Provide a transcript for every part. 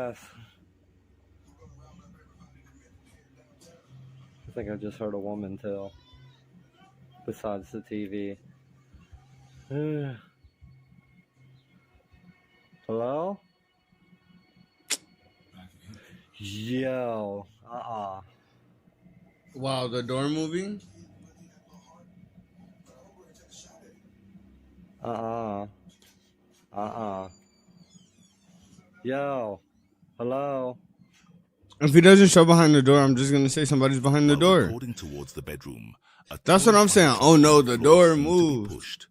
guys. I think I just heard a woman tell, besides the TV. Hello? Yo. Wow, the door moving? Yo. Hello? If he doesn't show behind the door, I'm just gonna say somebody's behind the door. Recording towards the bedroom, that's what I'm saying. Oh no, the door moved.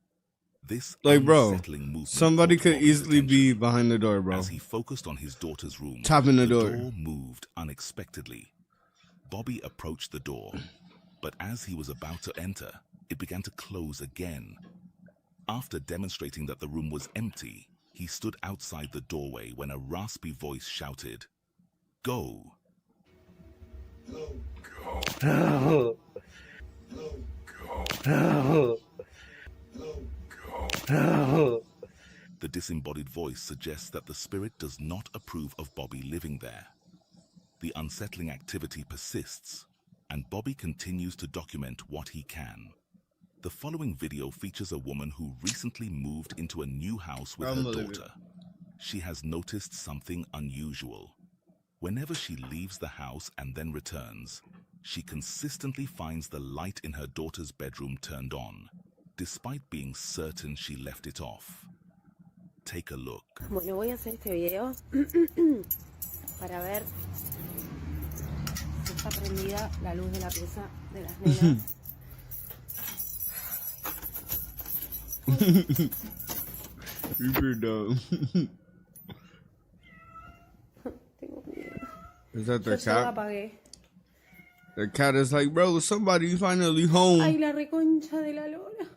This like, bro, somebody could easily be behind the door, bro. As he focused on his daughter's room, tapping the door. The door moved unexpectedly. Bobby approached the door, but as he was about to enter, it began to close again. After demonstrating that the room was empty, he stood outside the doorway when a raspy voice shouted, "Go." Go. The disembodied voice suggests that the spirit does not approve of Bobby living there. The unsettling activity persists, and Bobby continues to document what he can. The following video features a woman who recently moved into a new house with her daughter. She has noticed something unusual. Whenever she leaves the house and then returns, she consistently finds the light in her daughter's bedroom turned on, despite being certain she left it off. Take a look. Bueno, voy a hacer este video para ver si está prendida la luz de la pieza de las nenas. You're dumb. Tengo miedo. Is that the Yo ya la cat? apagué. The cat is like, bro, somebody finally home. Ay, la reconcha de la lora.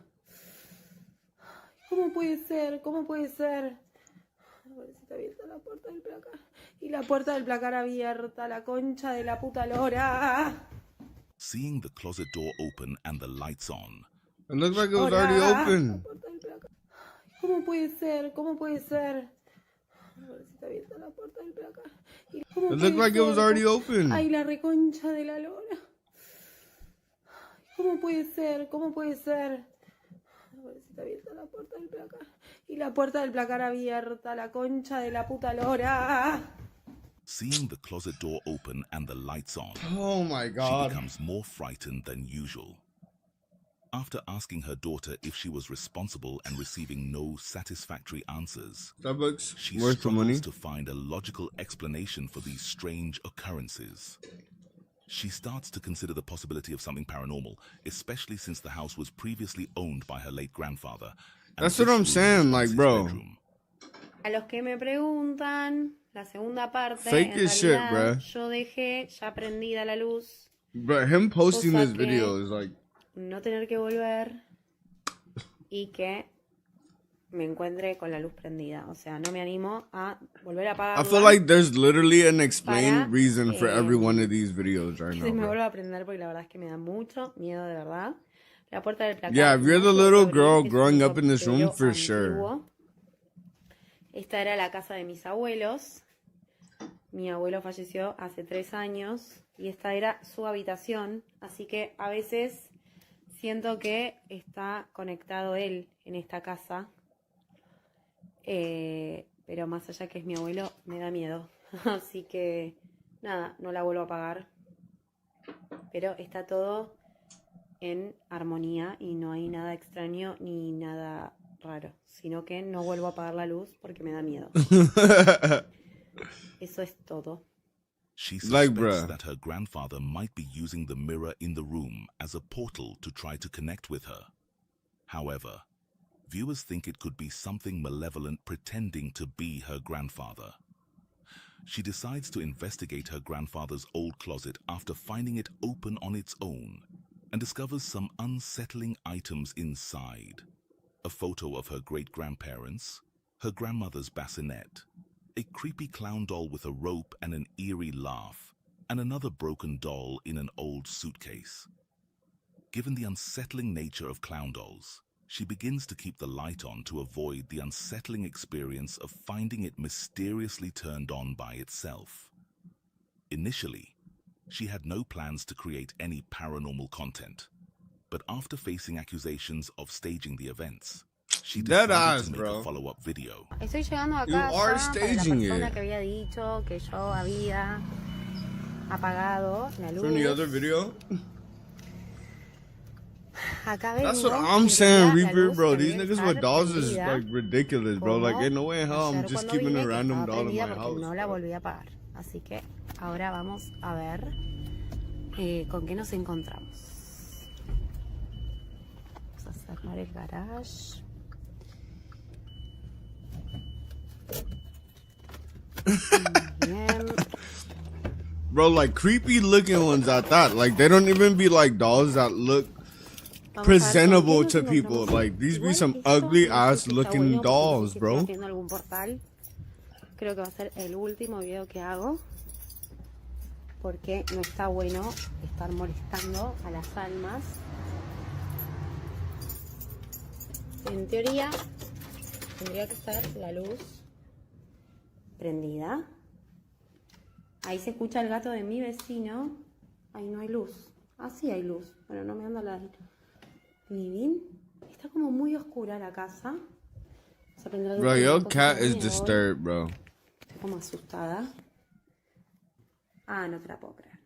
¿Cómo puede ser? ¿Cómo puede ser? A ver si está abierta la puerta del placar. Y la puerta del placar abierta, la concha de la puta lora. Seeing the closet door open and the lights on. It looks like it was already open. ¿Cómo puede ser? ¿Cómo puede ser? A ver si está abierta la puerta del placar. It looked like it was already open. Ay, la reconcha de la lora. ¿Cómo puede ser? ¿Cómo puede ser? A ver si está abierta la puerta del placar. Y la puerta del placar abierta, la concha de la puta lora. Seeing the closet door open and the lights on. Oh my God. She becomes more frightened than usual. After asking her daughter if she was responsible and receiving no satisfactory answers, Starbucks she worth the money struggles to find a logical explanation for these strange occurrences. She starts to consider the possibility of something paranormal, especially since the house was previously owned by her late grandfather. That's what I'm saying, like, bro. A los que me preguntan, la segunda parte, fake en as shit, realidad, bro. yo dejé ya prendida la luz. But him posting Cosa this video is like, no tener que volver y que me encuentre con la luz prendida. O sea, no me animo a volver a apagarla. I feel like there's literally an explained reason for every one of these videos right now. Se me vuelve a prender porque la verdad es que me da mucho miedo, de verdad. La puerta del placar. Yeah, if you're the little girl growing up in this room, for sure. Esta era la casa de mis abuelos. Mi abuelo falleció hace 3 años y esta era su habitación. Así que a veces siento que está conectado él en esta casa. Pero más allá que es mi abuelo, me da miedo. Así que nada, no la vuelvo a apagar. Pero está todo en armonía y no hay nada extraño ni nada raro. Sino que no vuelvo a apagar la luz porque me da miedo. Eso es todo. She suspects that her grandfather might be using the mirror in the room as a portal to try to connect with her. However, viewers think it could be something malevolent pretending to be her grandfather. She decides to investigate her grandfather's old closet after finding it open on its own and discovers some unsettling items inside. A photo of her great-grandparents, her grandmother's bassinet, a creepy clown doll with a rope and an eerie laugh, and another broken doll in an old suitcase. Given the unsettling nature of clown dolls, she begins to keep the light on to avoid the unsettling experience of finding it mysteriously turned on by itself. Initially, she had no plans to create any paranormal content, but after facing accusations of staging the events, she decided to make a follow-up video. Estoy llegando a casa para la persona que había dicho que yo había apagado la luz. From the other video? Acá That's what I'm saying, Reaper, bro. These niggas with dolls is like ridiculous, bro. Like, ain't no way in hell I'm just keeping a random doll in my house. No la volví a apagar. Así que ahora vamos a ver con qué nos encontramos. Vamos a cerrar el garage. Bien. Bro, like creepy looking ones at that. Like, they don't even be like dolls that look presentable to people. Like, these be some ugly ass looking dolls, bro. Creo que va a ser el último video que hago, porque no está bueno estar molestando a las almas. En teoría tendría que estar la luz prendida. Ahí se escucha el gato de mi vecino. Ahí no hay luz. Ah, sí hay luz. Bueno, no me anda la living. Está como muy oscura la casa. Bro, your cat is disturbed, bro. Estoy como asustada. Ah, no te la puedo creer.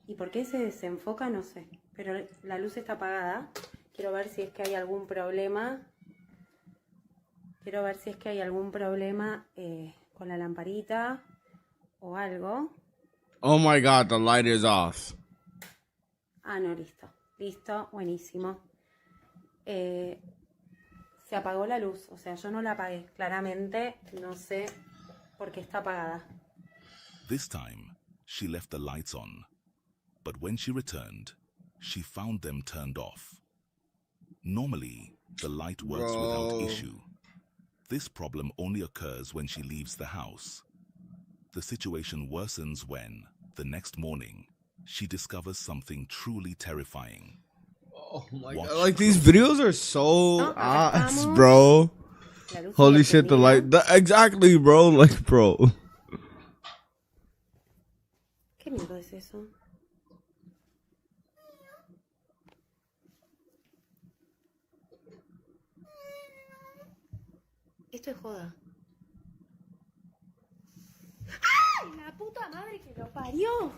¿Y por qué se desenfoca? No sé. Pero la luz está apagada. Quiero ver si es que hay algún problema. Quiero ver si es que hay algún problema con la lamparita o algo. Oh my god, the light is off. Ah, no, listo. Listo, buenísimo. Se apagó la luz. O sea, yo no la apagué. Claramente, no sé por qué está apagada. This time, she left the lights on. But when she returned, she found them turned off. Normally, the light works without issue. This problem only occurs when she leaves the house. The situation worsens when, the next morning, she discovers something truly terrifying. Oh my god, like these videos are so ass, bro. Holy shit, the light. Exactly, bro. Like, bro. ¿Qué miedo es eso? Esto es joda. ¡Ay, la puta madre que lo parió!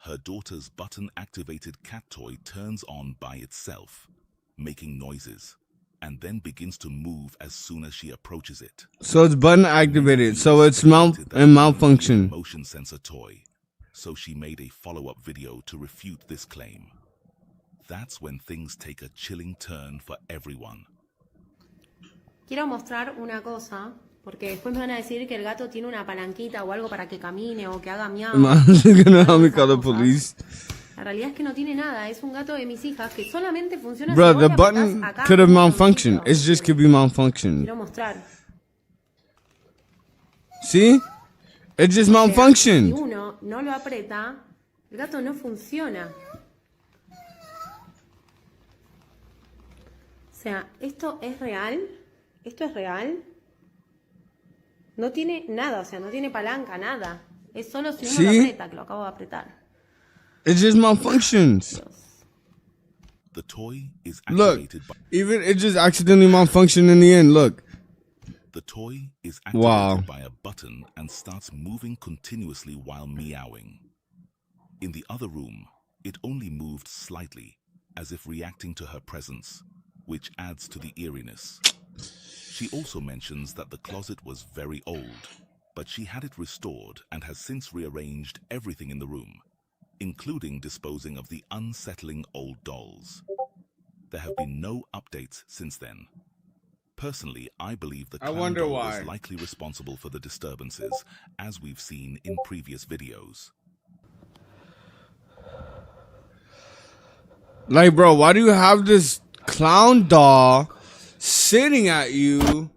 Her daughter's button-activated cat toy turns on by itself, making noises, and then begins to move as soon as she approaches it. So it's button activated, so it's malfunction. Motion sensor toy. So she made a follow-up video to refute this claim. That's when things take a chilling turn for everyone. Quiero mostrar una cosa, porque después me van a decir que el gato tiene una palanquita o algo para que camine o que haga miau. La realidad es que no tiene nada, es un gato de mis hijas que solamente funciona. Bro, the button could have malfunctioned. It just could be malfunctioned. Quiero mostrar. See? It just malfunctioned. Si uno no lo aprieta, el gato no funciona. O sea, esto es real. Esto es real. No tiene nada, o sea, no tiene palanca, nada. Es solo si uno lo aprieta, que lo acabo de apretar. It just malfunctions. The toy is activated by even it just accidentally malfunctioned in the end. Look. The toy is activated by a button and starts moving continuously while meowing. In the other room, it only moved slightly, as if reacting to her presence, which adds to the eeriness. She also mentions that the closet was very old, but she had it restored and has since rearranged everything in the room, including disposing of the unsettling old dolls. There have been no updates since then. Personally, I believe the clown doll was likely responsible for the disturbances, as we've seen in previous videos. Like, bro, why do you have this clown doll sitting at you?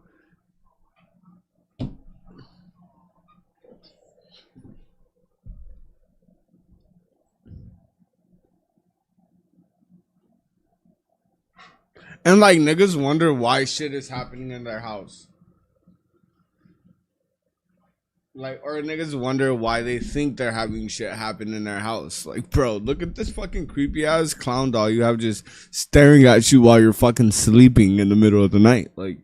And like niggas wonder why shit is happening in their house. Like, or niggas wonder why they think they're having shit happen in their house. Like, bro, look at this fucking creepy ass clown doll you have just staring at you while you're fucking sleeping in the middle of the night. Like,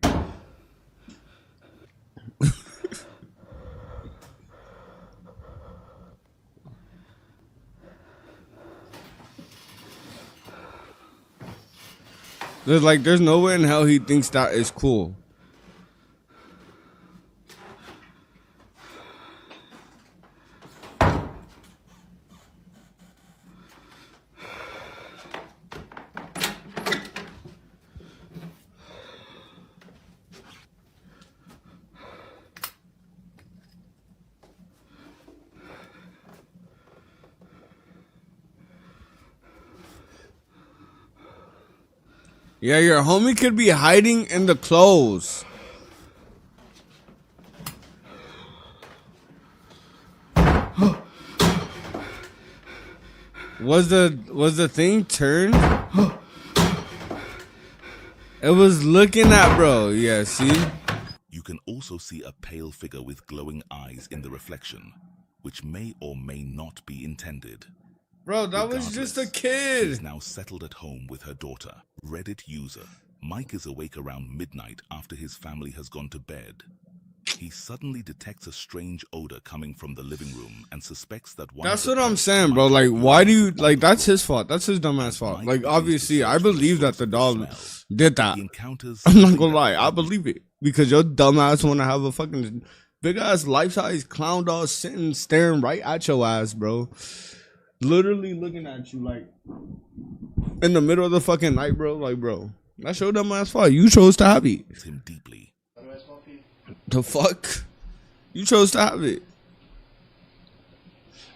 there's no way in hell he thinks that is cool. Yeah, your homie could be hiding in the clothes. Was the thing turned? It was looking at bro. Yeah, see? You can also see a pale figure with glowing eyes in the reflection, which may or may not be intended. Bro, that was just a kid. She's now settled at home with her daughter. Reddit user Mike is awake around midnight after his family has gone to bed. He suddenly detects a strange odor coming from the living room and suspects that one. That's what I'm saying, bro. Like, why do you like? That's his fault. That's his dumbass fault. Like, obviously, I believe that the dog did that. I'm not gonna lie, I believe it because your dumbass want to have a fucking big ass life size clown doll sitting staring right at your ass, bro. Literally looking at you like in the middle of the fucking night, bro. Like, bro, that's your dumb ass fault. You chose to have it. Him deeply. The fuck? You chose to have it.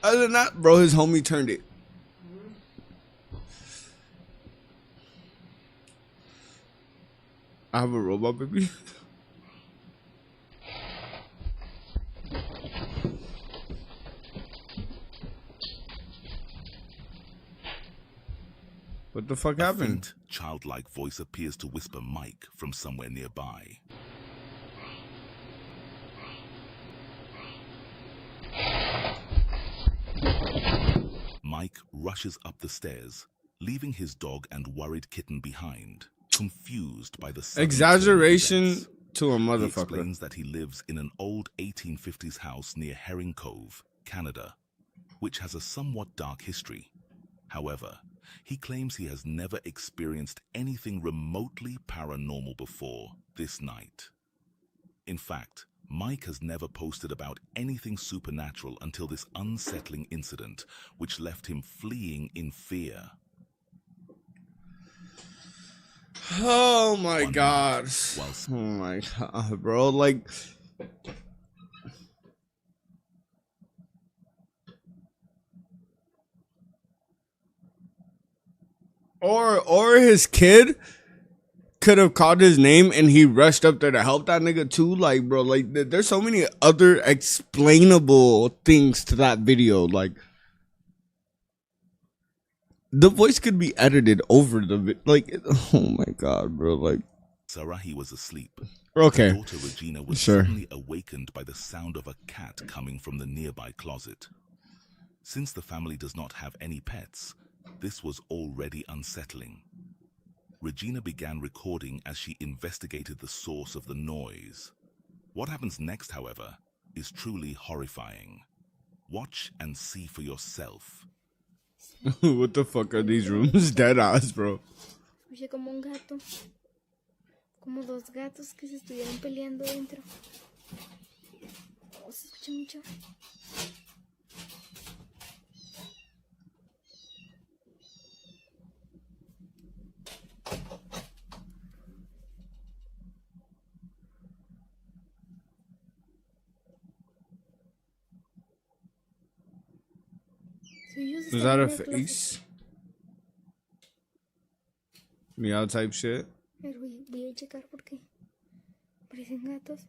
Other than that, bro, his homie turned it. I have a robot baby. What the fuck happened? A faint, childlike voice appears to whisper Mike from somewhere nearby. Mike rushes up the stairs, leaving his dog and worried kitten behind, confused by the sudden exaggeration to a He motherfucker. explains that he lives in an old 1850s house near Herring Cove, Canada, which has a somewhat dark history. However, he claims he has never experienced anything remotely paranormal before this night. In fact, Mike has never posted about anything supernatural until this unsettling incident, which left him fleeing in fear. Oh my god. Oh my god, bro. Like, or his kid could have called his name and he rushed up there to help that nigga too. Like, bro, like there's so many other explainable things to that video. Like, the voice could be edited over the like. Oh my god, bro. Like, Sarahi was asleep. okay, Her daughter Regina was sure. suddenly awakened by the sound of a cat coming from the nearby closet. Since the family does not have any pets, this was already unsettling. Regina began recording as she investigated the source of the noise. What happens next, however, is truly horrifying. Watch and see for yourself. What the fuck are these rooms? Dead ass, bro. Escuché como un gato, como dos gatos que se estuvieron peleando dentro. Oh, se escucha mucho. So ellos Is that están a en el closet. face? Meow type shit. A ver, voy a checar porque parecen gatos.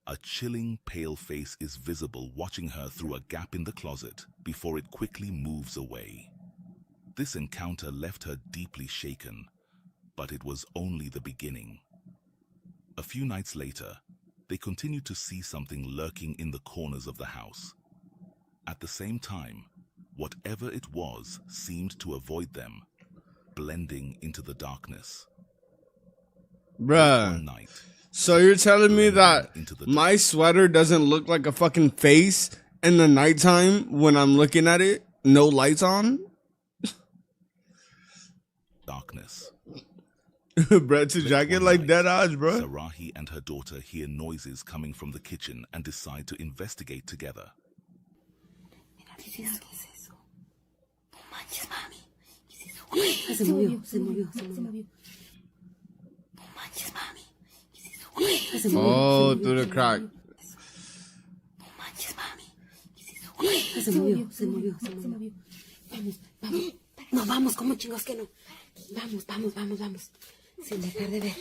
A chilling, pale face is visible watching her through a gap in the closet before it quickly moves away. This encounter left her deeply shaken, but it was only the beginning. A few nights later, they continued to see something lurking in the corners of the house. At the same time, whatever it was seemed to avoid them, blending into the darkness. Bruh. One night, So you're telling me that my sweater doesn't look like a fucking face in the nighttime when I'm looking at it? No lights on? darkness. Brett's a jacket like dead eyes, bro. Sarahi and her daughter hear noises coming from the kitchen and decide to investigate together. ¿Qué es eso? No manches, mami. ¿Qué es eso? Se movió. No manches, mami. ¿Qué es eso? Oh, through the crack. No manches, mami. ¿Qué es eso? Se movió. Vamos. No, vamos, ¿cómo chingos que no? Vamos. Sin dejar de ver.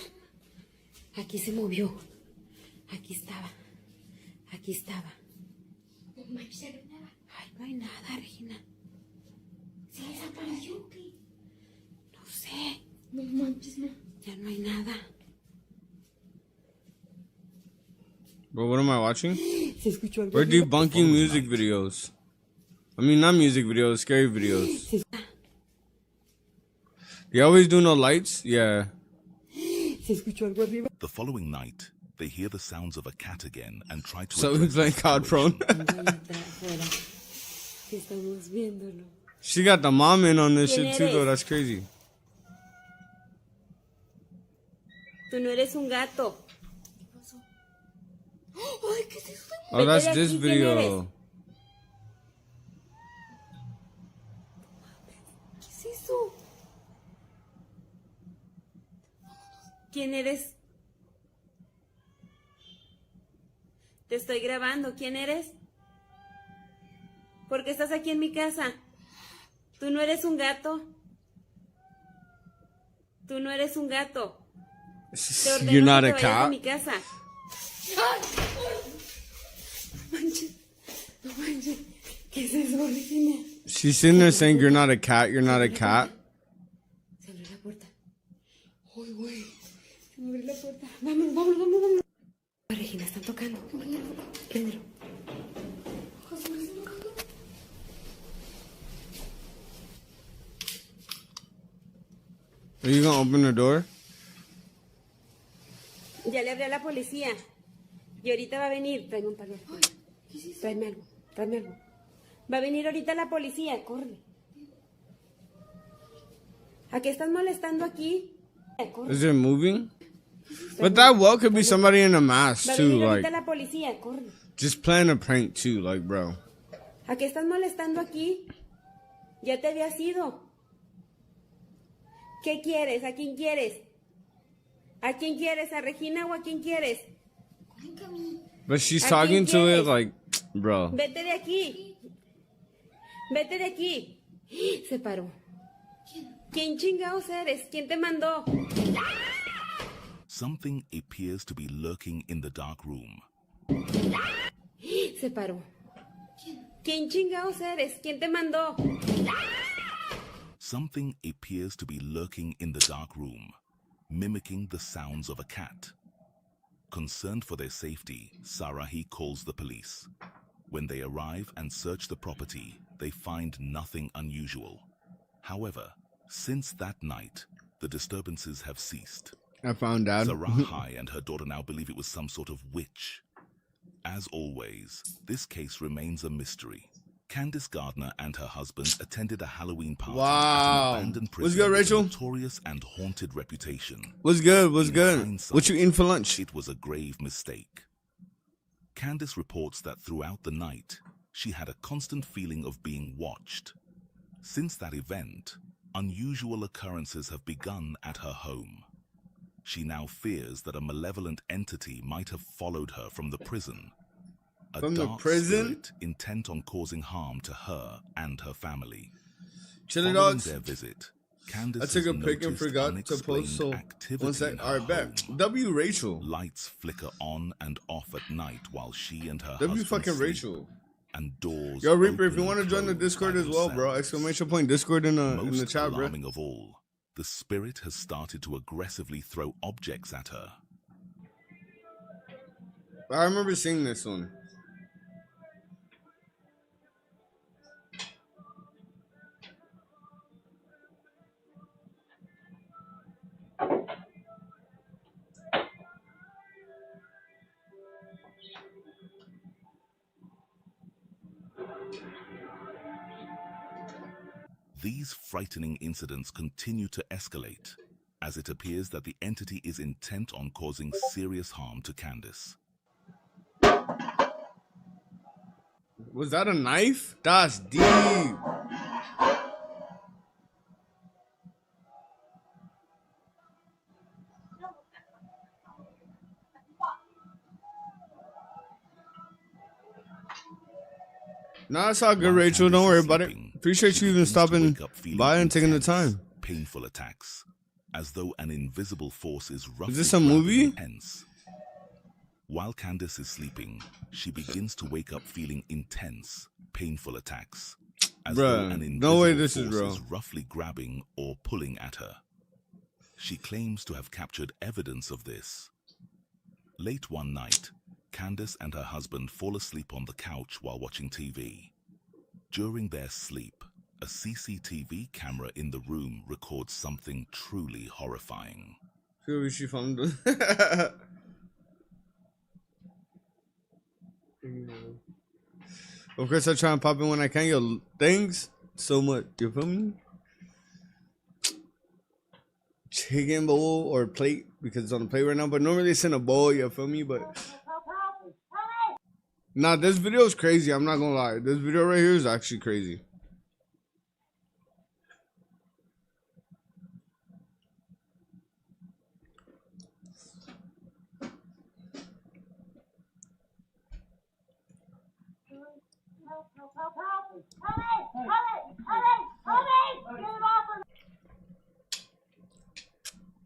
Aquí se movió. Aquí estaba. No manches, ya no hay nada. Ay, no hay nada, Regina. Sí, desapareció. No sé. No manches, no. Ya no hay nada. Bro, what am I watching? Se escuchó algo. We're debunking music videos. I mean, not music videos, scary videos. You always do no lights? Yeah. Se escuchó algo arriba. The following night, they hear the sounds of a cat again and try to So address he's playing the COD Prone. situation. Estamos viéndolo. She got the mom in on this shit too, ¿Quién though. eres? That's crazy. Tú no eres un gato. Ay, ¿qué es eso? Oh, that's Vete de this aquí, ¿quién eres? video. ¿Qué es eso? ¿Quién eres? Te estoy grabando. ¿Quién eres? ¿Por qué estás aquí en mi casa? Tú no eres un gato. Tú no eres un gato. Te ordeno You're not que a te vayas de cat? mi casa. No manches. ¿Qué es eso, Regina? She's sitting there saying, you're not a cat, you're not a cat. Se abrió la puerta. Uy, güey. Se me abrió la puerta. Vamos. Regina, están tocando. Préndelo. Are you gonna open the door? Ya le hablé a la policía. Y ahorita va a venir. Tráeme un palo. Tráeme algo. Va a venir ahorita la policía. Corre. ¿A qué estás molestando aquí? Corre. Is it moving? But that well could be somebody in a mask Va a too, venir ahorita like, la policía. Corre. just playing a prank too, like, bro. ¿A qué estás molestando aquí? Ya te habías ido. ¿Qué quieres? ¿A quién quieres? ¿A quién quieres? ¿A Regina o a quién quieres? But she's ¿A talking quién to it quieres? like, bro. Vete de aquí. Vete de aquí. Se paró. ¿Quién chingados eres? ¿Quién te mandó? Something appears to be lurking in the dark room. Se paró. ¿Quién chingados eres? ¿Quién te mandó? Something appears to be lurking in the dark room, mimicking the sounds of a cat. Concerned for their safety, Sarahi calls the police. When they arrive and search the property, they find nothing unusual. However, since that night, the disturbances have ceased. I found out. Sarahi and her daughter now believe it was some sort of witch. As always, this case remains a mystery. Candice Gardner and her husband attended a Halloween party Wow. at an abandoned What's prison good, with Rachel? a notorious and haunted reputation. What's good? What's In good? hindsight, What you eating for lunch? It was a grave mistake. Candice reports that throughout the night, she had a constant feeling of being watched. Since that event, unusual occurrences have begun at her home. She now fears that a malevolent entity might have followed her from the prison. A From the dark prison? spirit intent on causing harm to her and her family. Chili Following dogs? their visit, Candace I took has a pic and noticed forgot to post, unexplained so activity one sec. in All her right, bet. home. W Rachel. Lights flicker on and off at night while she and her W husband fucking sleep, Rachel. and doors Yo, Reaper, if open you want to and join the close Discord by as well, bro, themselves. exclamation point Discord in the Most chat, bro. alarming of all, the spirit has started to aggressively throw objects at her. I remember seeing this one. These frightening incidents continue to escalate, as it appears that the entity is intent on causing serious harm to Candace. Was that a knife? That's deep. Nah, it's all good, While Rachel. Don't Candace worry is about it. sleeping, Appreciate she you even begins to stopping wake up feeling by and taking the intense, time. painful attacks, as though an invisible force is roughly this a grabbing movie? her ends. While Candace is sleeping, she begins to wake up feeling intense, painful attacks, as though an Bruh, invisible no way this is force real. is roughly grabbing or pulling at her. She claims to have captured evidence of this. Late one night, Candace and her husband fall asleep on the couch while watching TV. During their sleep, a CCTV camera in the room records something truly horrifying. Feel we she found Of course, I try and pop in when I can. Yo, thanks so much. You feel me? Chicken bowl or plate because it's on the plate right now. But normally it's in a bowl. You feel me? But nah, this video is crazy. I'm not gonna lie. This video right here is actually crazy.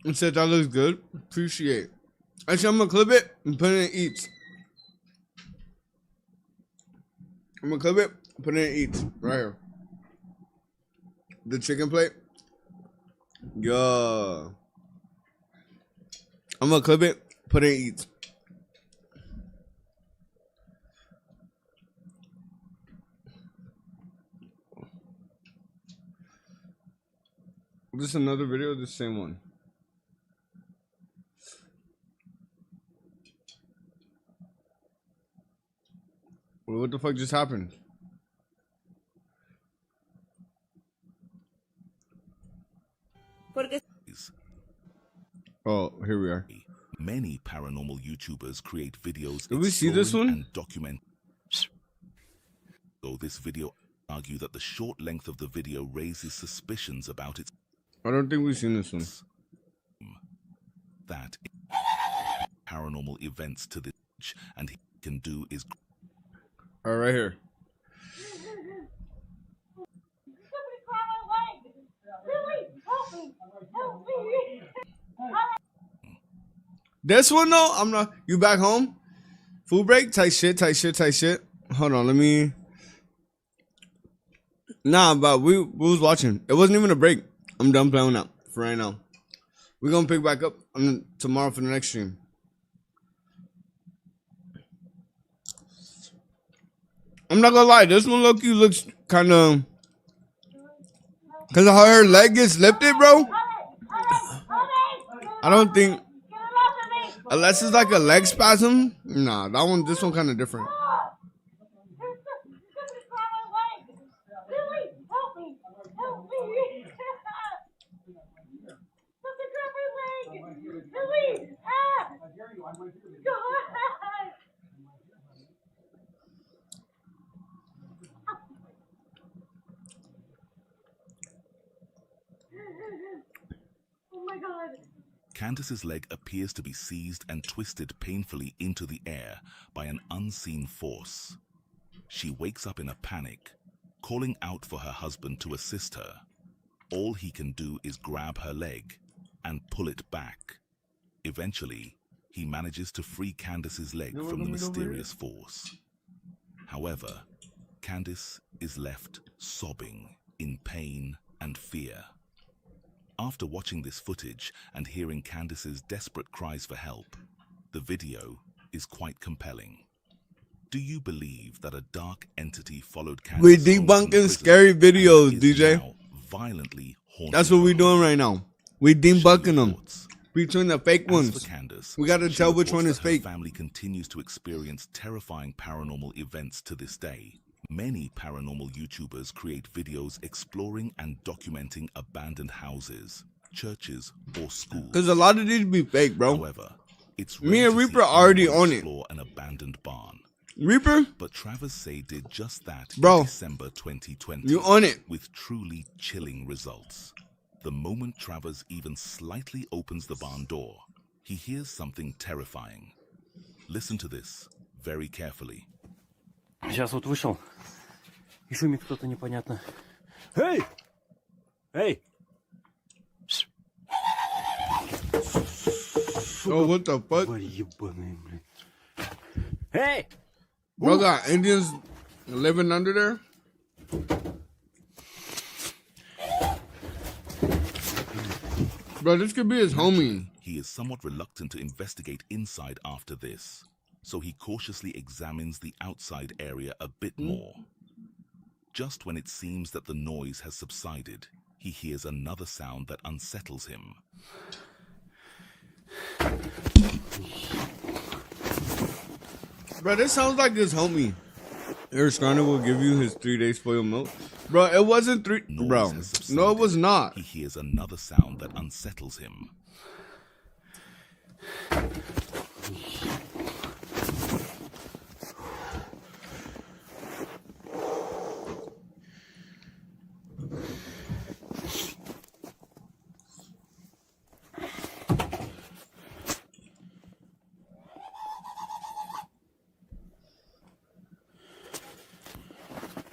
And said that looks good. Appreciate it. Actually, I'm gonna clip it and put it in eats. I'm gonna clip it, put it in eats right here. The chicken plate. Yeah. I'm gonna clip it, put it in eats. This is another video, the same one. What the fuck just happened? Oh, here we are. Many paranormal YouTubers create videos Did we see this one? and document. So this video argue that the short length of the video raises suspicions about its I don't think we've seen this one. that paranormal events to this age, and he can do is All right, right here. This one though, I'm not. You back home? Food break? Tight shit, tight shit, tight shit. Hold on, let me. Nah, but we was watching. It wasn't even a break. I'm done playing out for right now. We're gonna pick back up on tomorrow for the next stream. I'm not gonna lie, this one low-key looks kind of, cause of how her leg gets lifted, bro. I don't think, unless it's like a leg spasm. Nah, this one kind of different. Candace's leg appears to be seized and twisted painfully into the air by an unseen force. She wakes up in a panic, calling out for her husband to assist her. all he can do is grab her leg and pull it back. Eventually, he manages to free Candace's leg from the mysterious force. However, Candace is left sobbing in pain and fear. After watching this footage and hearing Candace's desperate cries for help, the video is quite compelling. Do you believe that a dark entity followed Candace? We debunking scary videos, DJ. Violently haunting. That's what we're doing right now. We debunking them. Between the fake ones. Candace, we gotta tell which one is fake. Her family continues to experience terrifying paranormal events to this day. Many paranormal YouTubers create videos exploring and documenting abandoned houses, churches, or schools. Because a lot of these be fake, bro. However, it's me and Reaper already on it. Explore an abandoned barn. Reaper? But Travis Say did just that bro, in December 2020. You on it. With truly chilling results. The moment Travers even slightly opens the barn door, he hears something terrifying. Listen to this very carefully. Сейчас вот вышел, и шумит кто-то непонятно. Эй! Эй! Oh, what the fuck? Ебаные, блин. Hey! Bro got Indians living under there? Bro, this could be his homie. He is somewhat reluctant to investigate inside after this, so he cautiously examines the outside area a bit more. Just when it seems that the noise has subsided, he hears another sound that unsettles him. Bro, this sounds like his homie. Eric Garner will give you his 3-day spoiled milk. Bro, it wasn't three. Bro, no, it was not. He hears another sound that unsettles him.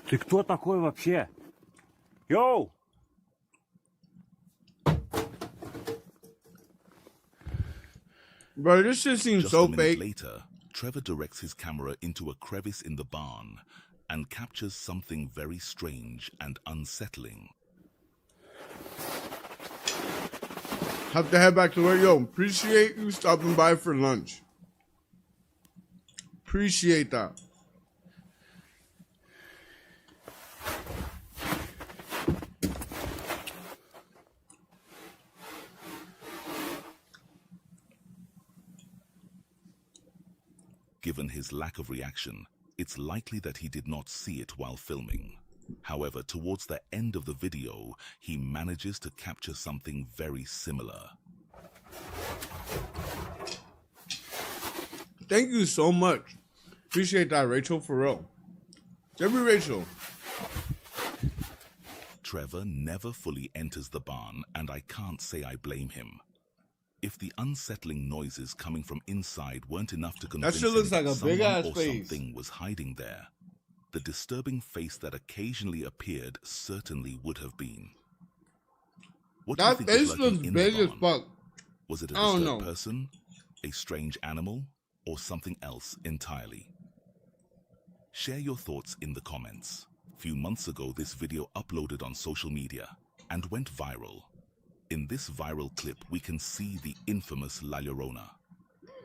Ты кто такой вообще? Йоу! Bro, this shit seems so fake. Later, Trevor directs his camera into a crevice in the barn and captures something very strange and unsettling. Have to head back to work. Yo, appreciate you stopping by for lunch. Appreciate that. Given his lack of reaction, it's likely that he did not see it while filming. However, towards the end of the video, he manages to capture something very similar. Thank you so much. Appreciate that, Rachel, for real. Every Rachel. Trevor never fully enters the barn, and I can't say I blame him. If the unsettling noises coming from inside weren't enough to convince him looks like a someone big ass or face. something was hiding there, the disturbing face that occasionally appeared certainly would have been. What That do you think face was looks lurking in big the as barn? fuck. Was it a I don't disturbed know. person, a strange animal, or something else entirely? Share your thoughts in the comments. A few months ago, this video uploaded on social media and went viral. In this viral clip, we can see the infamous La Llorona.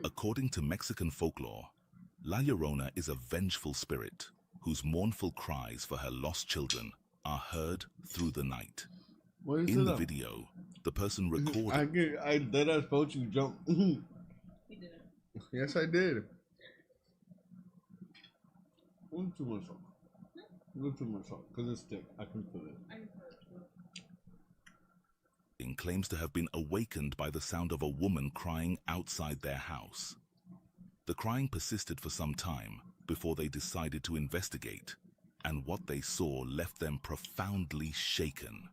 According to Mexican folklore, La Llorona is a vengeful spirit whose mournful cries for her lost children are heard through the night. In the video, the person recording... I did as supposed to jump. You didn't. Yes, I did. One too much salt. One too much salt, because it's thick. I can feel it. Claims to have been awakened by the sound of a woman crying outside their house. The crying persisted for some time before they decided to investigate, and what they saw left them profoundly shaken.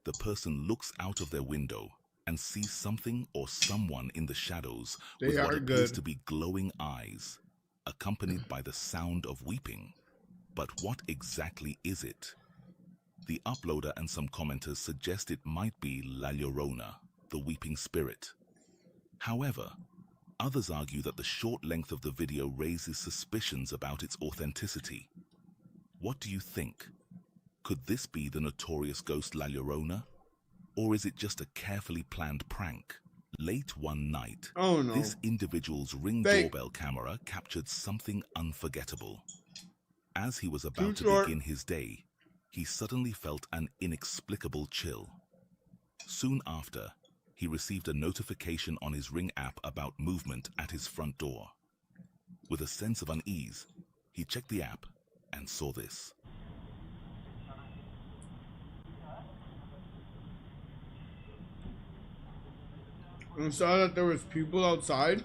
The person looks out of their window and sees something or someone in the shadows with what appears to be glowing eyes, a accompanied by the sound of weeping. But what exactly is it? The uploader and some commenters suggest it might be La Llorona, the weeping spirit. However, others argue that the short length of the video raises suspicions about its authenticity. What do you think? Could this be the notorious ghost La Llorona? Or is it just a carefully planned prank? Late one night, Oh no. this individual's Ring Fake. doorbell camera captured something unforgettable. As he was about to short. begin his day, he suddenly felt an inexplicable chill. Soon after, he received a notification on his Ring app about movement at his front door. With a sense of unease, he checked the app and saw this. And saw that there was people outside.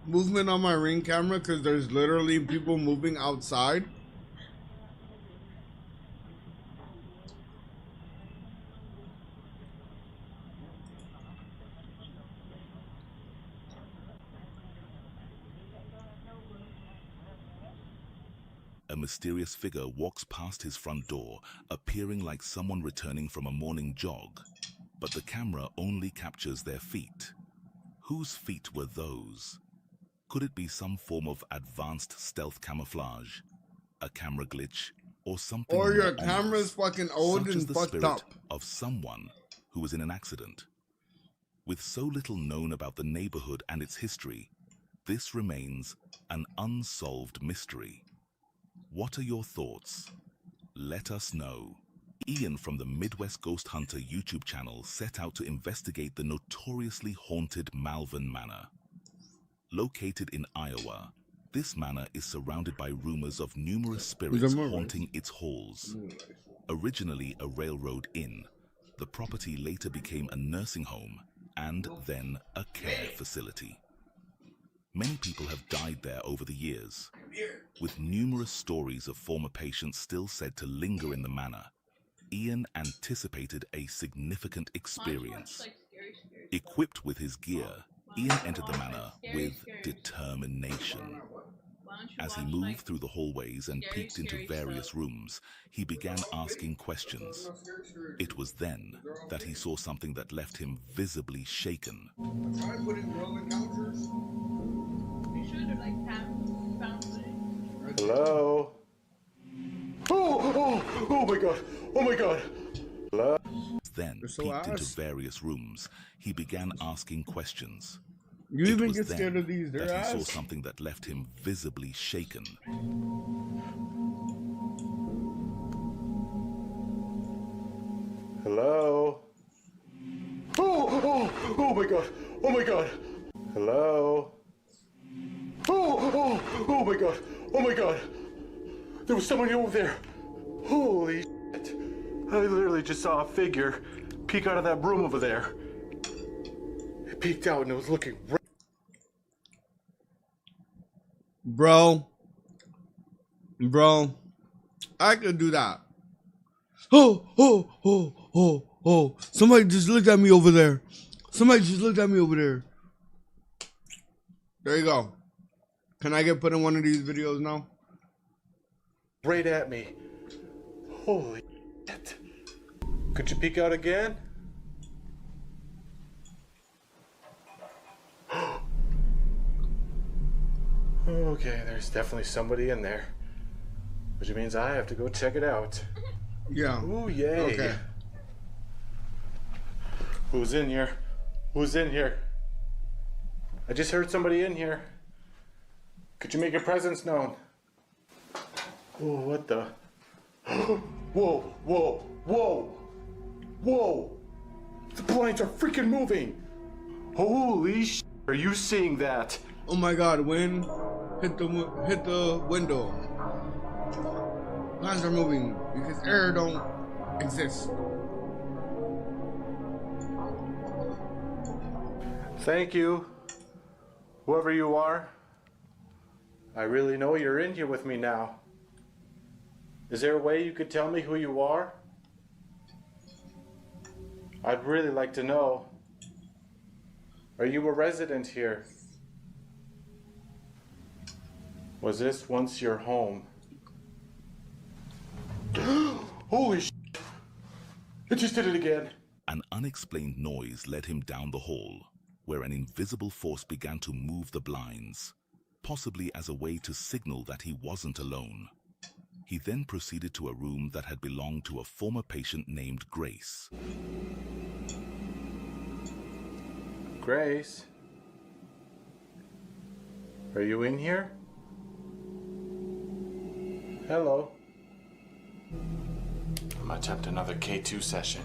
Movement on my Ring camera because there's literally people moving outside. A mysterious figure walks past his front door, appearing like someone returning from a morning jog. But the camera only captures their feet. Whose feet were those? Could it be some form of advanced stealth camouflage, a camera glitch, or something Or your more camera's ominous, fucking old such and as the fucked spirit up. of someone who was in an accident? With so little known about the neighborhood and its history, this remains an unsolved mystery. What are your thoughts? Let us know. Ian from the Midwest Ghost Hunter YouTube channel set out to investigate the notoriously haunted Malvern Manor. Located in Iowa, this manor is surrounded by rumors of numerous spirits haunting its halls. Originally a railroad inn, the property later became a nursing home and then a care facility. Many people have died there over the years, with numerous stories of former patients still said to linger in the manor. Ian anticipated a significant experience. Equipped with his gear, Ian entered the manor with determination. As he moved through the hallways and peeked into various rooms, he began asking questions. It was then that he saw something that left him visibly shaken. Hello? Oh my god! Oh my god! Hello? Then peeked into various rooms. He began asking questions. You It even was get scared then of these, they're that he saw ass. something that left him visibly shaken. Hello? Oh my god! Oh my god! Hello? Oh my god! Oh my god! There was somebody over there! Holy shit! I literally just saw a figure peek out of that room over there. It peeked out and it was looking right. Bro, I could do that. Oh, somebody just looked at me over there. There you go. Can I get put in one of these videos now? Right at me. Holy shit. Could you peek out again? Okay, there's definitely somebody in there. Which means I have to go check it out. Yeah. Ooh, yay. Okay. Who's in here? Who's in here? I just heard somebody in here. Could you make your presence known? Oh, what the? Whoa! The blinds are freaking moving! Holy sh! Are you seeing that? Oh my God! Wind hit the window. Blinds are moving because air don't exist. Thank you, whoever you are. I really know you're in here with me now. Is there a way you could tell me who you are? I'd really like to know. Are you a resident here? Was this once your home? Holy shit! It just did it again. An unexplained noise led him down the hall, where an invisible force began to move the blinds, possibly as a way to signal that he wasn't alone. He then proceeded to a room that had belonged to a former patient named Grace. Grace? Are you in here? Hello. I'm gonna attempt another K2 session.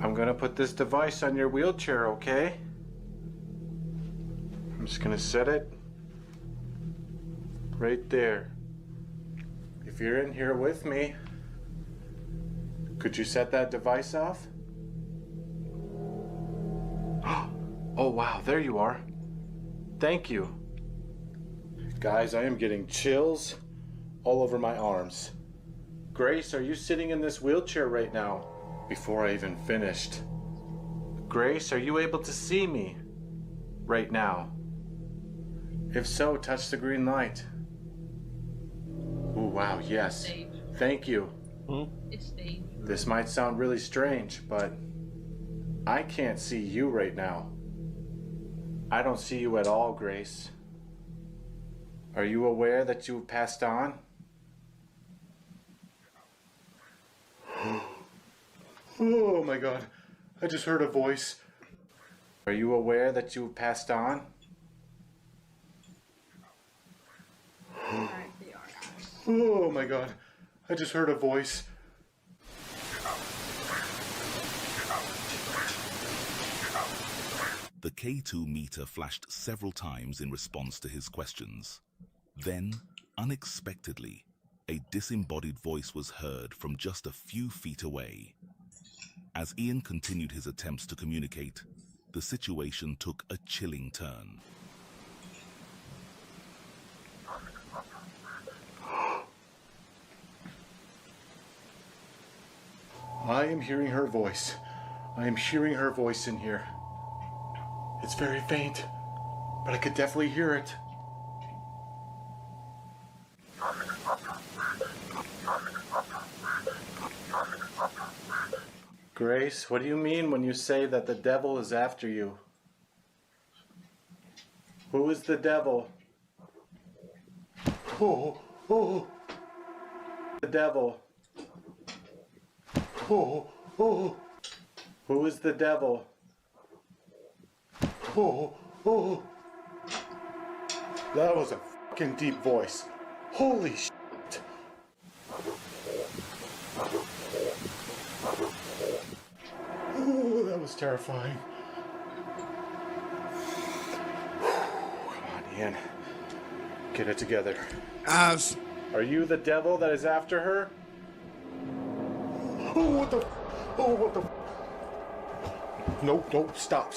I'm gonna put this device on your wheelchair, okay? I'm just gonna set it right there. If you're in here with me, could you set that device off? Oh wow, there you are. Thank you. Guys, I am getting chills all over my arms. Grace, are you sitting in this wheelchair right now? Before I even finished. Grace, are you able to see me right now? If so, touch the green light. Oh wow, yes. Thank you. This might sound really strange, but I can't see you right now. I don't see you at all, Grace. Are you aware that you've passed on? Oh my God, I just heard a voice. Are you aware that you've passed on? Oh my God, I just heard a voice. The K2 meter flashed several times in response to his questions. Then, unexpectedly, a disembodied voice was heard from just a few feet away. As Ian continued his attempts to communicate, the situation took a chilling turn. I am hearing her voice. I am hearing her voice in here. It's very faint, but I could definitely hear it. Grace, what do you mean when you say that the devil is after you? Who is the devil? Oh. The devil. Oh. Who is the devil? Oh. That was a fucking deep voice. Holy shit. Oh, that was terrifying. Come on, Ian. Get it together. Ass. Are you the devil that is after her? Oh, what the? Oh, what the? No, stop.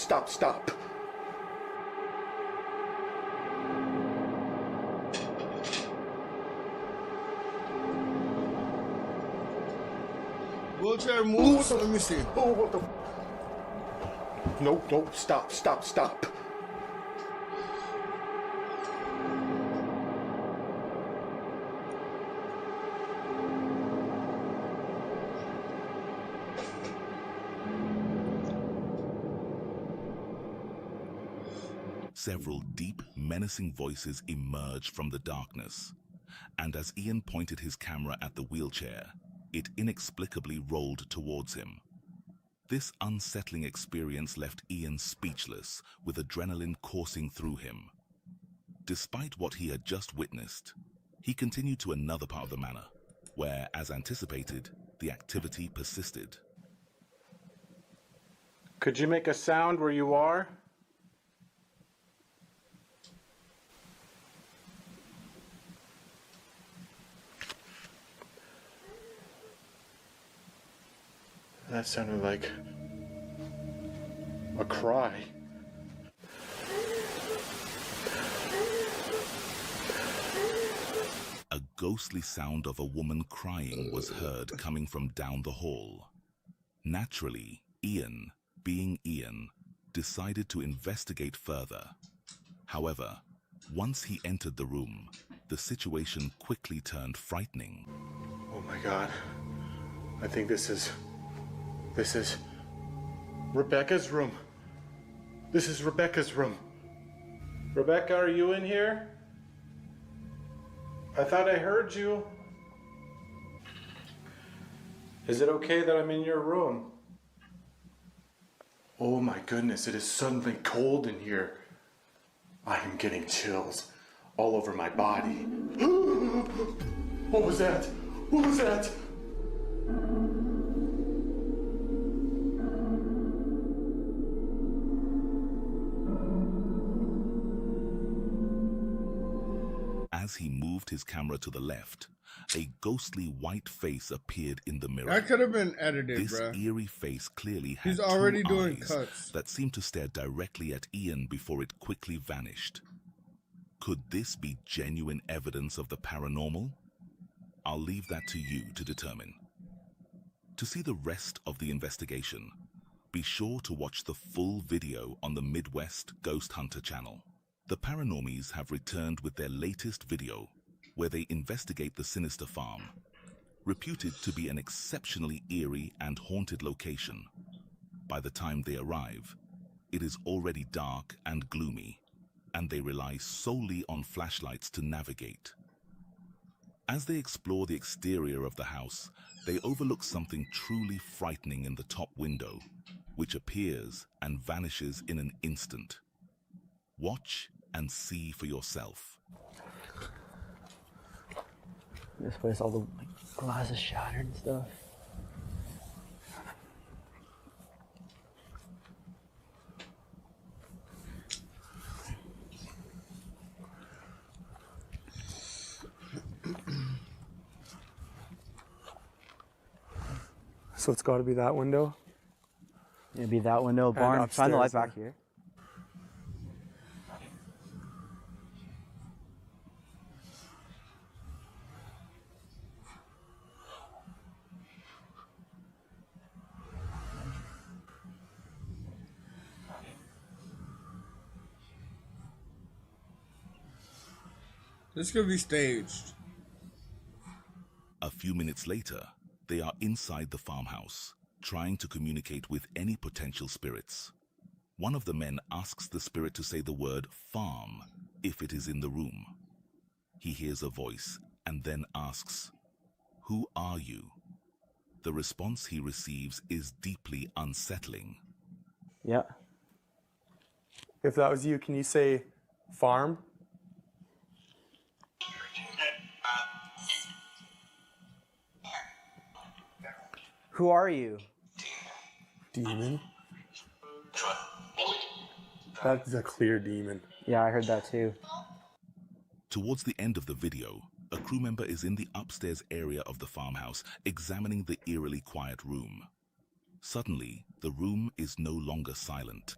Wheelchair moves. Let me see. Oh, what the? No, stop. Several deep, menacing voices emerged from the darkness, and as Ian pointed his camera at the wheelchair, it inexplicably rolled towards him. This unsettling experience left Ian speechless, with adrenaline coursing through him. Despite what he had just witnessed, he continued to another part of the manor, where, as anticipated, the activity persisted. Could you make a sound where you are? That sounded like a cry. A ghostly sound of a woman crying was heard coming from down the hall. Naturally, Ian, being Ian, decided to investigate further. However, once he entered the room, the situation quickly turned frightening. Oh my God. I think this is Rebecca's room. This is Rebecca's room. Rebecca, are you in here? I thought I heard you. Is it okay that I'm in your room? Oh my goodness, it is suddenly cold in here. I am getting chills all over my body. What was that? What was that? As he moved his camera to the left, a ghostly white face appeared in the mirror. That could have been edited, This bruh. eerie face clearly had He's already two doing eyes cuts. that seemed to stare directly at Ian before it quickly vanished. Could this be genuine evidence of the paranormal? I'll leave that to you to determine. To see the rest of the investigation, be sure to watch the full video on the Midwest Ghost Hunter channel. The Paranormies have returned with their latest video, where they investigate the sinister farm, reputed to be an exceptionally eerie and haunted location. By the time they arrive, it is already dark and gloomy, and they rely solely on flashlights to navigate. As they explore the exterior of the house, they overlook something truly frightening in the top window, which appears and vanishes in an instant. Watch and see for yourself. This place, all the glass is shattered and stuff. So it's got to be that window. It'd be that window, barn. Shine the light back here. This could be staged. A few minutes later, they are inside the farmhouse, trying to communicate with any potential spirits. One of the men asks the spirit to say the word farm if it is in the room. He hears a voice and then asks, "Who are you?" The response he receives is deeply unsettling. Yeah. If that was you, can you say farm? Who are you? Demon? That's a clear demon. Yeah, I heard that too. Towards the end of the video, a crew member is in the upstairs area of the farmhouse, examining the eerily quiet room. Suddenly, the room is no longer silent.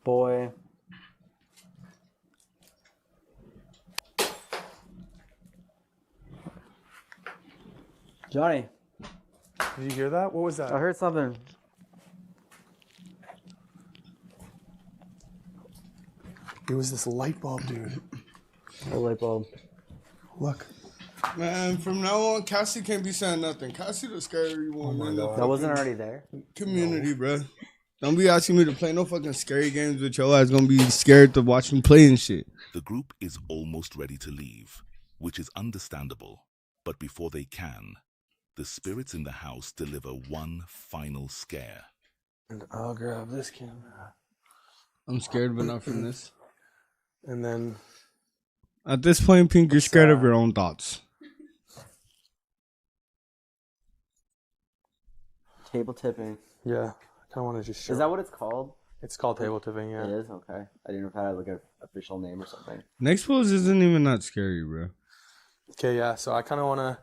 Boy. Johnny, Did you hear that? What was that? I heard something. It was this light bulb, dude. A light bulb. Look. Man, from now on, Cassie can't be saying nothing. Cassie the scary one. in the That wasn't already there? community, bro. Don't be asking me to play no fucking scary games with your ass. Gonna be scared to watch me play and shit. The group is almost ready to leave, which is understandable. But before they can, the spirits in the house deliver one final scare. And I'll grab this camera. I'm scared, but not from this. And then At this point, Pink, you're scared of your own thoughts. Table tipping. yeah, I kind of want to just show. Is that what it's called? It's called table tipping, yeah. It is? Okay. I didn't know if it had like an official name or something. Next pose isn't even that scary, bro. Okay, yeah. So I kind of want to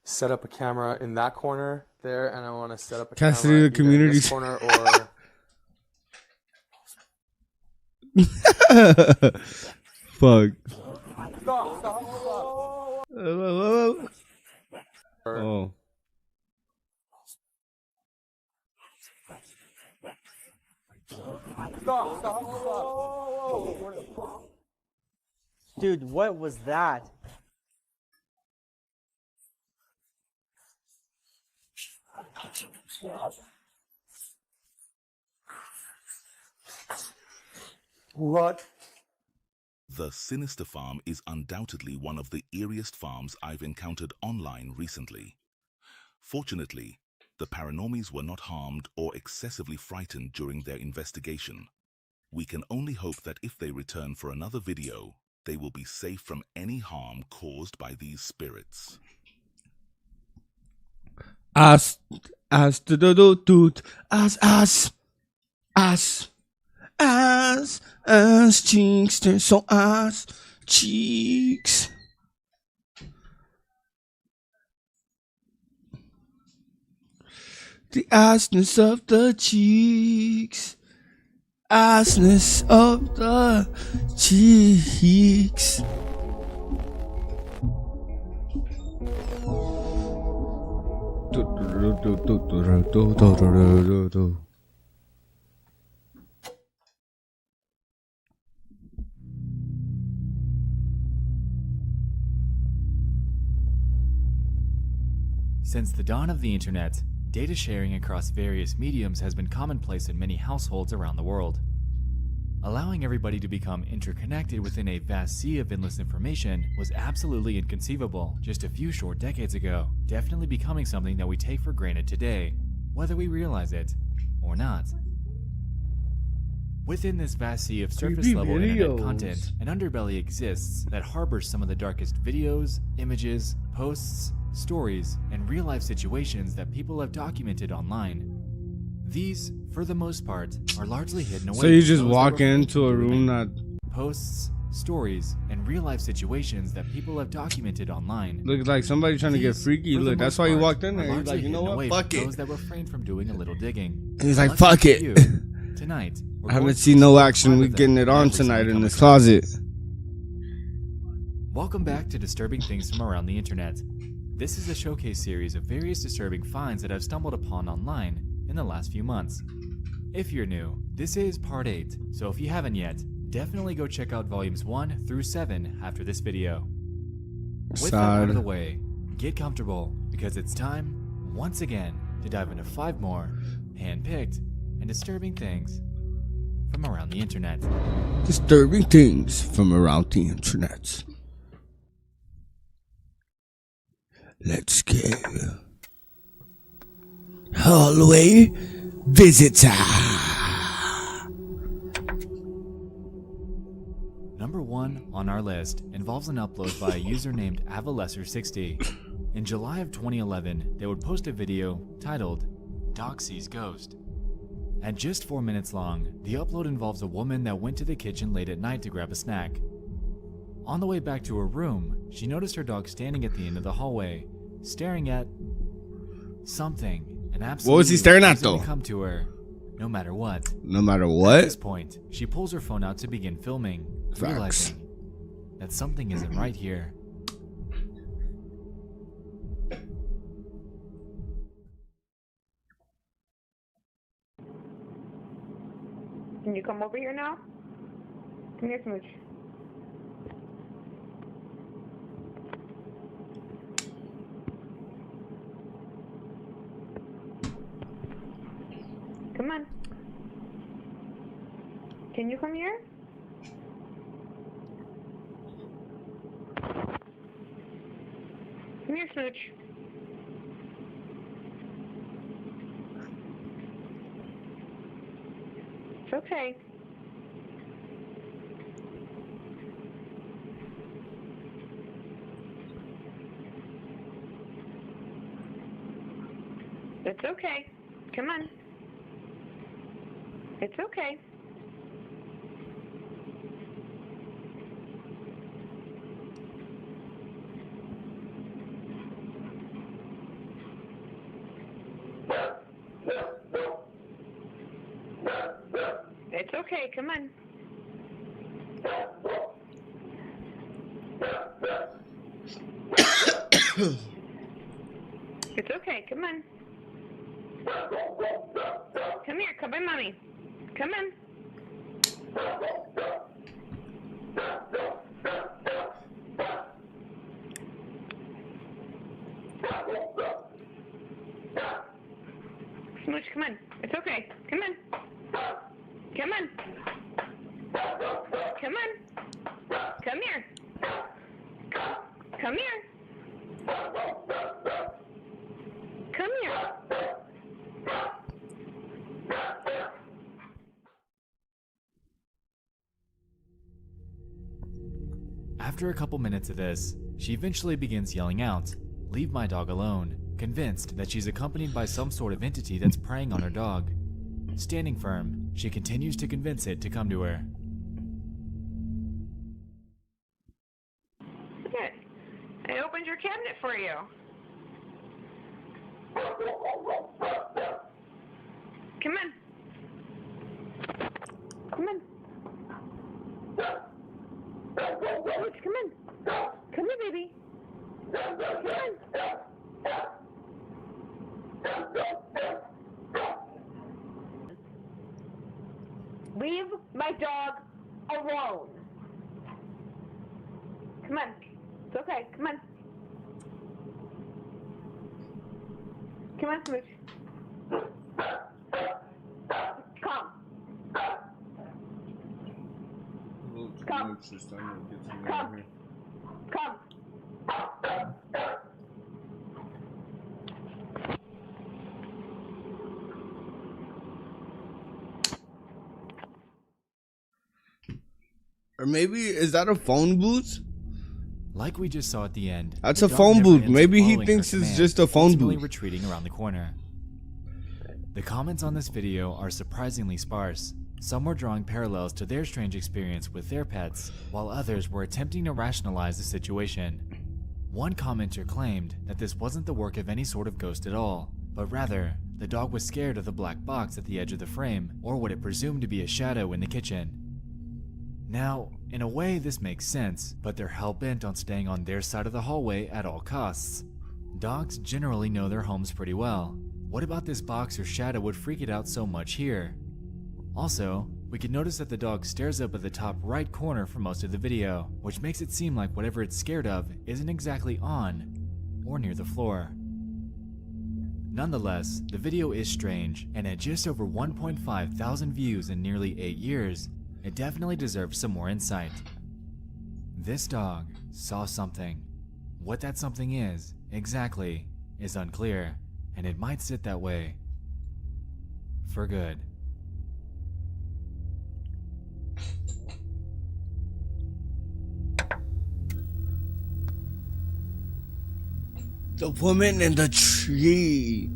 set up a camera in that corner there, and I want to set up a Cassidy, camera the either in community- this corner or. Fuck. Stop. Oh. Dude, what was that? What? The sinister farm is undoubtedly one of the eeriest farms I've encountered online recently. Fortunately, the paranormies were not harmed or excessively frightened during their investigation. We can only hope that if they return for another video, they will be safe from any harm caused by these spirits. As do do do do as cheeks turn so as cheeks. The assness of the cheeks. Assness of the cheeks. Since the dawn of the internet, data sharing across various mediums has been commonplace in many households around the world. Allowing everybody to become interconnected within a vast sea of endless information was absolutely inconceivable just a few short decades ago, definitely becoming something that we take for granted today, whether we realize it or not. Within this vast sea of surface-level internet content, an underbelly exists that harbors some of the darkest videos, images, posts, stories, and real-life situations that people have documented online. These, for the most part, are largely hidden away. So you just walk into a room that posts, stories, and real-life situations that people have documented online. looks like somebody trying to get freaky. For the Look, that's most why you part, walked in are there. He's like, largely you know hidden what? away Fuck from it. those that refrain from doing a little digging. He's like, Lucky fuck for it. you, tonight, we're I going haven't to seen no explore action. part We're of them getting it on every single tonight in time this across. closet. Welcome back to Disturbing Things from Around the Internet. This is a showcase series of various disturbing finds that I've stumbled upon online in the last few months. If you're new, this is part 8, so if you haven't yet, definitely go check out volumes 1 through 7 after this video. With that out of the way, get comfortable, because it's time, once again, to dive into 5 more hand-picked and disturbing things from around the internet. Disturbing things from around the internet. Let's go. Hallway visitor. Number 1 on our list involves an upload by a user named Avalesser60. In July of 2011, they would post a video titled Doc Sees Ghost. At just 4 minutes long, the upload involves a woman that went to the kitchen late at night to grab a snack. On the way back to her room, she noticed her dog standing at the end of the hallway, staring at something, and absolutely What was he staring at, refusing though? to come to her, no matter what. No matter At what. this point, she pulls her phone out to begin filming, Facts. realizing that something isn't right here. Can you come over here now? Come here, Smooch. Come on. Can you come here? Come here, Smooch. It's okay. It's okay. Come on. It's okay. It's okay. Come on. It's okay. Come on. Come in, mommy. Come in. Smooch, come in. It's okay. Come in. Come in. Come in. Come here. Come here. Come here. After a couple minutes of this, she eventually begins yelling out, "Leave my dog alone," convinced that she's accompanied by some sort of entity that's preying on her dog. Standing firm, she continues to convince it to come to her. Good. I opened your cabinet for you. Come in. Come in. Smooch, come in. Come here, baby. Come in. Leave my dog alone. Come on. It's okay. Come on. Come on, Smooch. Come. Come. Come. Come. Or maybe, is that a phone booth? Like we just saw at the end, That's the a dog phone never booth. ends up Maybe he following thinks her it's command, just a phone ultimately booth. retreating around the corner. The comments on this video are surprisingly sparse. Some were drawing parallels to their strange experience with their pets, while others were attempting to rationalize the situation. One commenter claimed that this wasn't the work of any sort of ghost at all, but rather, the dog was scared of the black box at the edge of the frame, or what it presumed to be a shadow in the kitchen. Now, in a way this makes sense, but they're hell-bent on staying on their side of the hallway at all costs. Dogs generally know their homes pretty well. What about this box or shadow would freak it out so much here? Also, we can notice that the dog stares up at the top right corner for most of the video, which makes it seem like whatever it's scared of isn't exactly on or near the floor. Nonetheless, the video is strange, and at just over 1.5 thousand views in nearly 8 years, it definitely deserves some more insight. This dog saw something. What that something is, exactly, is unclear, and it might sit that way for good. The woman in the tree.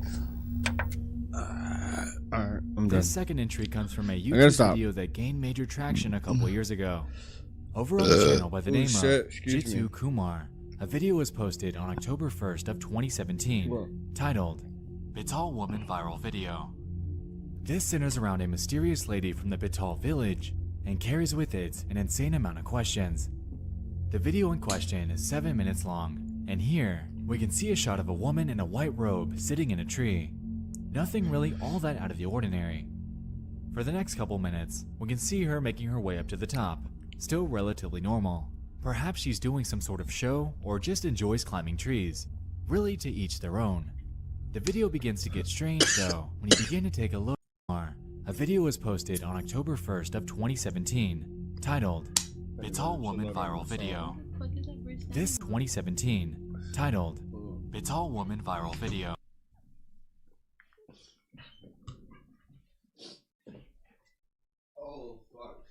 Alright, I'm done. This second entry comes from a gotta YouTube stop. video that gained major traction a couple years ago. Over on the channel by the name of Jitsu Kumar, a video was posted on October 1st of 2017, titled, "Bital Woman Viral Video." This centers around a mysterious lady from the Bital village and carries with it an insane amount of questions. The video in question is 7 minutes long, and here we can see a shot of a woman in a white robe sitting in a tree. Nothing really all that out of the ordinary. For the next couple minutes, we can see her making her way up to the top, still relatively normal. Perhaps she's doing some sort of show or just enjoys climbing trees. Really, to each their own. The video begins to get strange though when you begin to take a look more. A video was posted on October 1st of 2017, titled, "Bital Woman Viral Video." This 2017, titled, "Bital Woman Viral Video." Oh, fuck.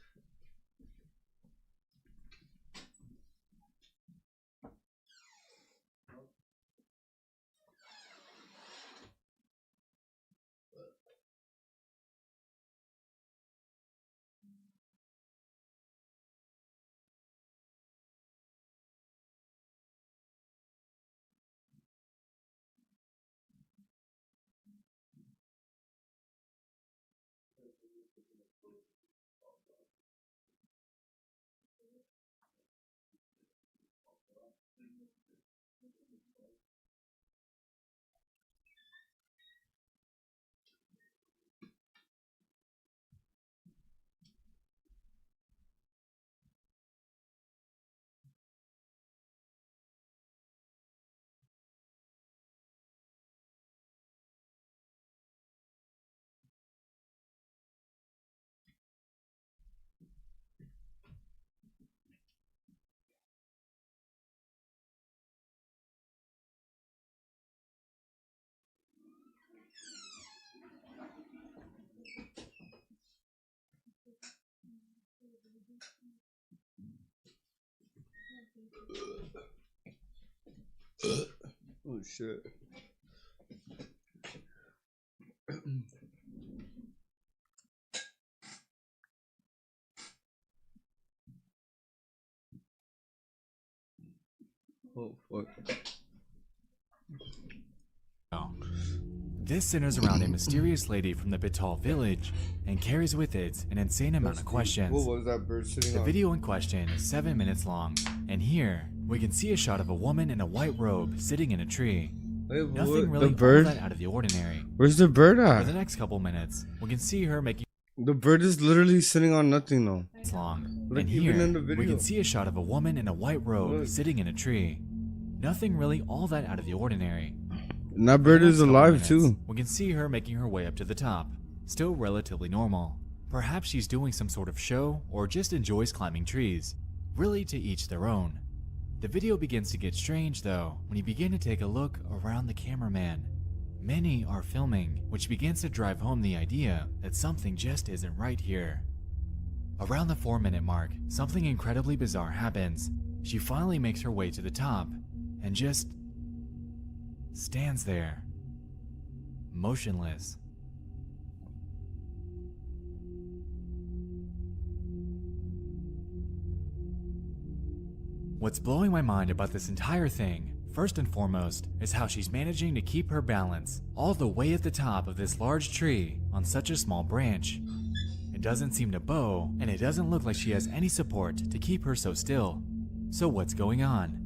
shit. Oh, fuck. This centers around a mysterious lady from the Bital village and carries with it an insane amount of questions. What was that bird sitting The on? video in question is 7 minutes long, and here we can see a shot of a woman in a white robe sitting in a tree. Wait, Nothing what? really The bird? all that out of the ordinary. Where's the bird For the at? next couple minutes, we can see her making The bird is literally sitting on nothing though. it's long. Like, And even here in the we video. can see a shot of a woman in a white robe Look. sitting in a tree. Nothing really all that out of the ordinary. And that For bird the is next couple alive minutes, too. We can see her making her way up to the top, still relatively normal. Perhaps she's doing some sort of show or just enjoys climbing trees. Really, to each their own. The video begins to get strange though when you begin to take a look around the cameraman. Many are filming, which begins to drive home the idea that something just isn't right here. Around the 4-minute mark, something incredibly bizarre happens. She finally makes her way to the top and just stands there, motionless. What's blowing my mind about this entire thing, first and foremost, is how she's managing to keep her balance all the way at the top of this large tree on such a small branch. It doesn't seem to bow, and it doesn't look like she has any support to keep her so still. So what's going on?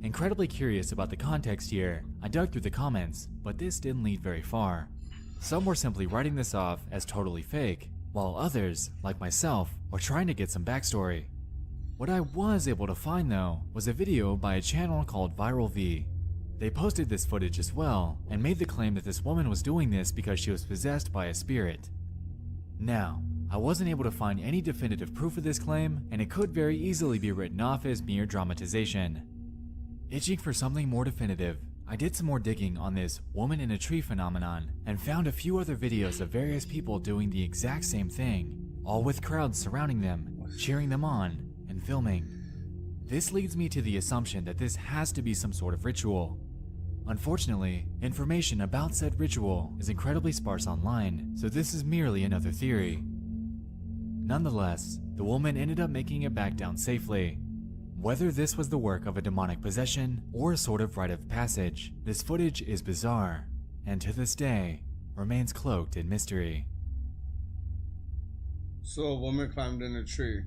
Incredibly curious about the context here, I dug through the comments, but this didn't lead very far. Some were simply writing this off as totally fake, while others, like myself, were trying to get some backstory. What I was able to find though was a video by a channel called Viral V. They posted this footage as well and made the claim that this woman was doing this because she was possessed by a spirit. Now, I wasn't able to find any definitive proof of this claim, and it could very easily be written off as mere dramatization. Itching for something more definitive, I did some more digging on this woman in a tree phenomenon and found a few other videos of various people doing the exact same thing, all with crowds surrounding them, cheering them on, and filming. This leads me to the assumption that this has to be some sort of ritual. Unfortunately, information about said ritual is incredibly sparse online, so this is merely another theory. Nonetheless, the woman ended up making it back down safely. Whether this was the work of a demonic possession or a sort of rite of passage, this footage is bizarre, and to this day, remains cloaked in mystery. So a woman climbed in a tree.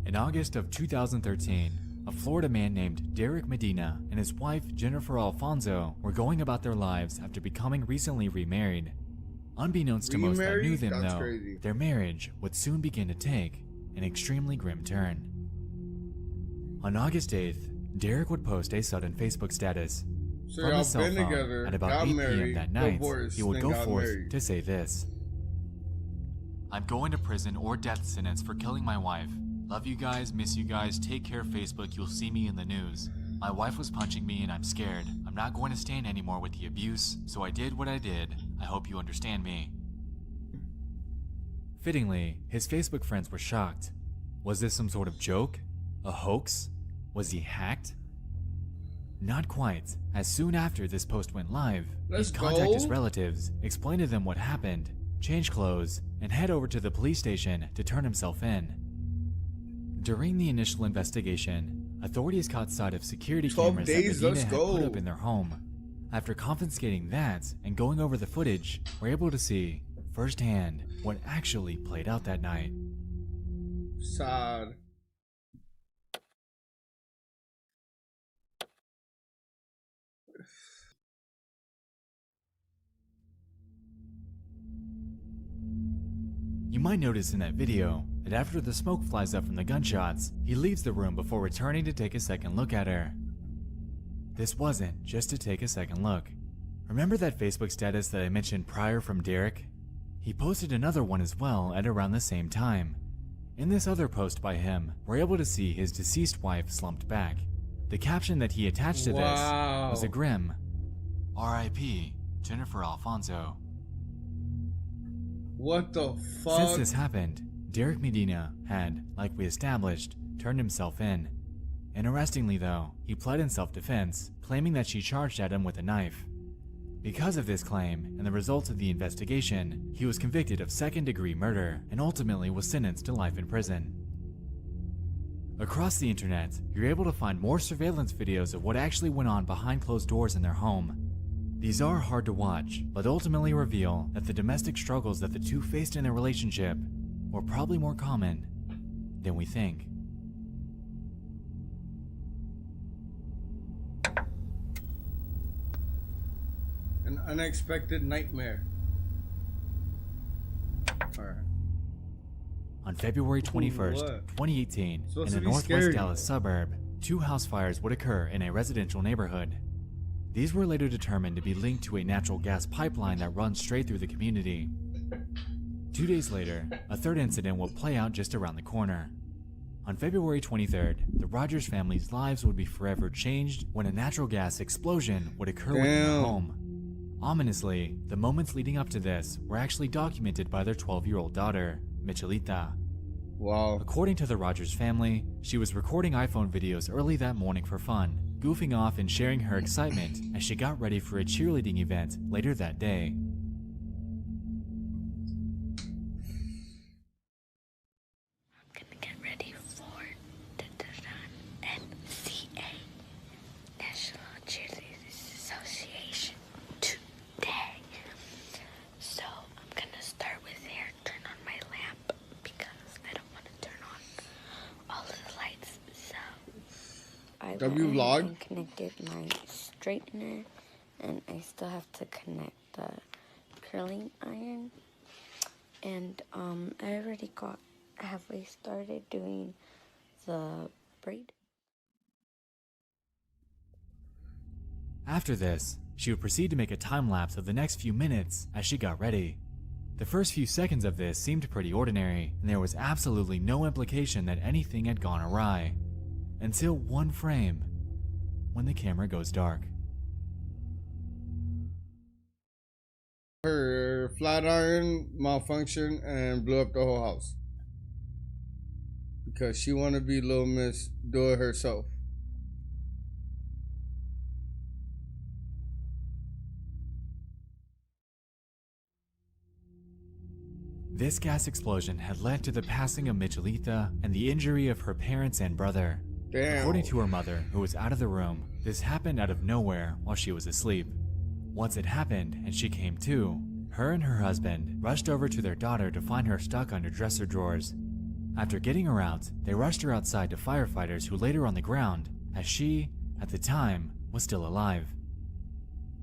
In August of 2013, a Florida man named Derek Medina and his wife Jennifer Alfonso were going about their lives after becoming recently remarried. Unbeknownst to most that knew them That's though, crazy. their marriage would soon begin to take an extremely grim turn. On August 8th, Derek would post a sudden Facebook status. So From y'all his cell been phone together, at about got 8 p.m. married, that night, divorced, he would then go got forth married. to say this. I'm going to prison or death sentence for killing my wife. Love you guys, miss you guys, take care Facebook, you'll see me in the news. My wife was punching me and I'm scared. I'm not going to stand anymore with the abuse, so I did what I did. I hope you understand me. Fittingly, his Facebook friends were shocked. Was this some sort of joke? A hoax? Was he hacked? Not quite, as soon after this post went live, Let's he'd contact his go. relatives, explain to them what happened, change clothes, and head over to the police station to turn himself in. During the initial investigation, authorities caught sight of security 12 cameras days, that Medina let's had go. put up in their home. After confiscating that and going over the footage, we're able to see firsthand what actually played out that night. Sad. You might notice in that video that after the smoke flies up from the gunshots, he leaves the room before returning to take a second look at her. This wasn't just to take a second look. Remember that Facebook status that I mentioned prior from Derek? He posted another one as well at around the same time. In this other post by him, we're able to see his deceased wife slumped back. The caption that he attached to this was a grim R.I.P. Jennifer Alfonso. What the fuck? Since this happened, Derek Medina had, like we established, turned himself in. Interestingly though, he pled in self-defense, claiming that she charged at him with a knife. Because of this claim and the results of the investigation, he was convicted of second-degree murder and ultimately was sentenced to life in prison. Across the internet, you're able to find more surveillance videos of what actually went on behind closed doors in their home. These are hard to watch, but ultimately reveal that the domestic struggles that the two faced in their relationship were probably more common than we think. An unexpected nightmare. Alright. On February 21st, what? 2018, Supposed in a to be northwest scary. Dallas suburb, 2 house fires would occur in a residential neighborhood. These were later determined to be linked to a natural gas pipeline that runs straight through the community. 2 days later, a third incident would play out just around the corner. On February 23rd, the Rogers family's lives would be forever changed when a natural gas explosion would occur within their Damn. home. Ominously, the moments leading up to this were actually documented by their 12-year-old daughter, Michelita. Wow. According to the Rogers family, she was recording iPhone videos early that morning for fun, goofing off and sharing her excitement as she got ready for a cheerleading event later that day. I'm gonna get ready for the NCA, National Cheerleaders Association, today. So I'm gonna start with here, turn on my lamp because I don't want to turn on all of the lights. So I W went vlog? and connected my straightener, and I still have to connect the curling iron. And I already got halfway started doing the braid. After this, she would proceed to make a time lapse of the next few minutes as she got ready. The first few seconds of this seemed pretty ordinary, and there was absolutely no implication that anything had gone awry. Until one frame, when the camera goes dark. Her flat iron malfunctioned and blew up the whole house. Because she wanna be Little Miss Do It herself. This gas explosion had led to the passing of Michelita and the injury of her parents and brother. Damn. According to her mother, who was out of the room, this happened out of nowhere while she was asleep. Once it happened and she came to, her and her husband rushed over to their daughter to find her stuck under dresser drawers. After getting her out, they rushed her outside to firefighters who laid her on the ground, as she, at the time, was still alive.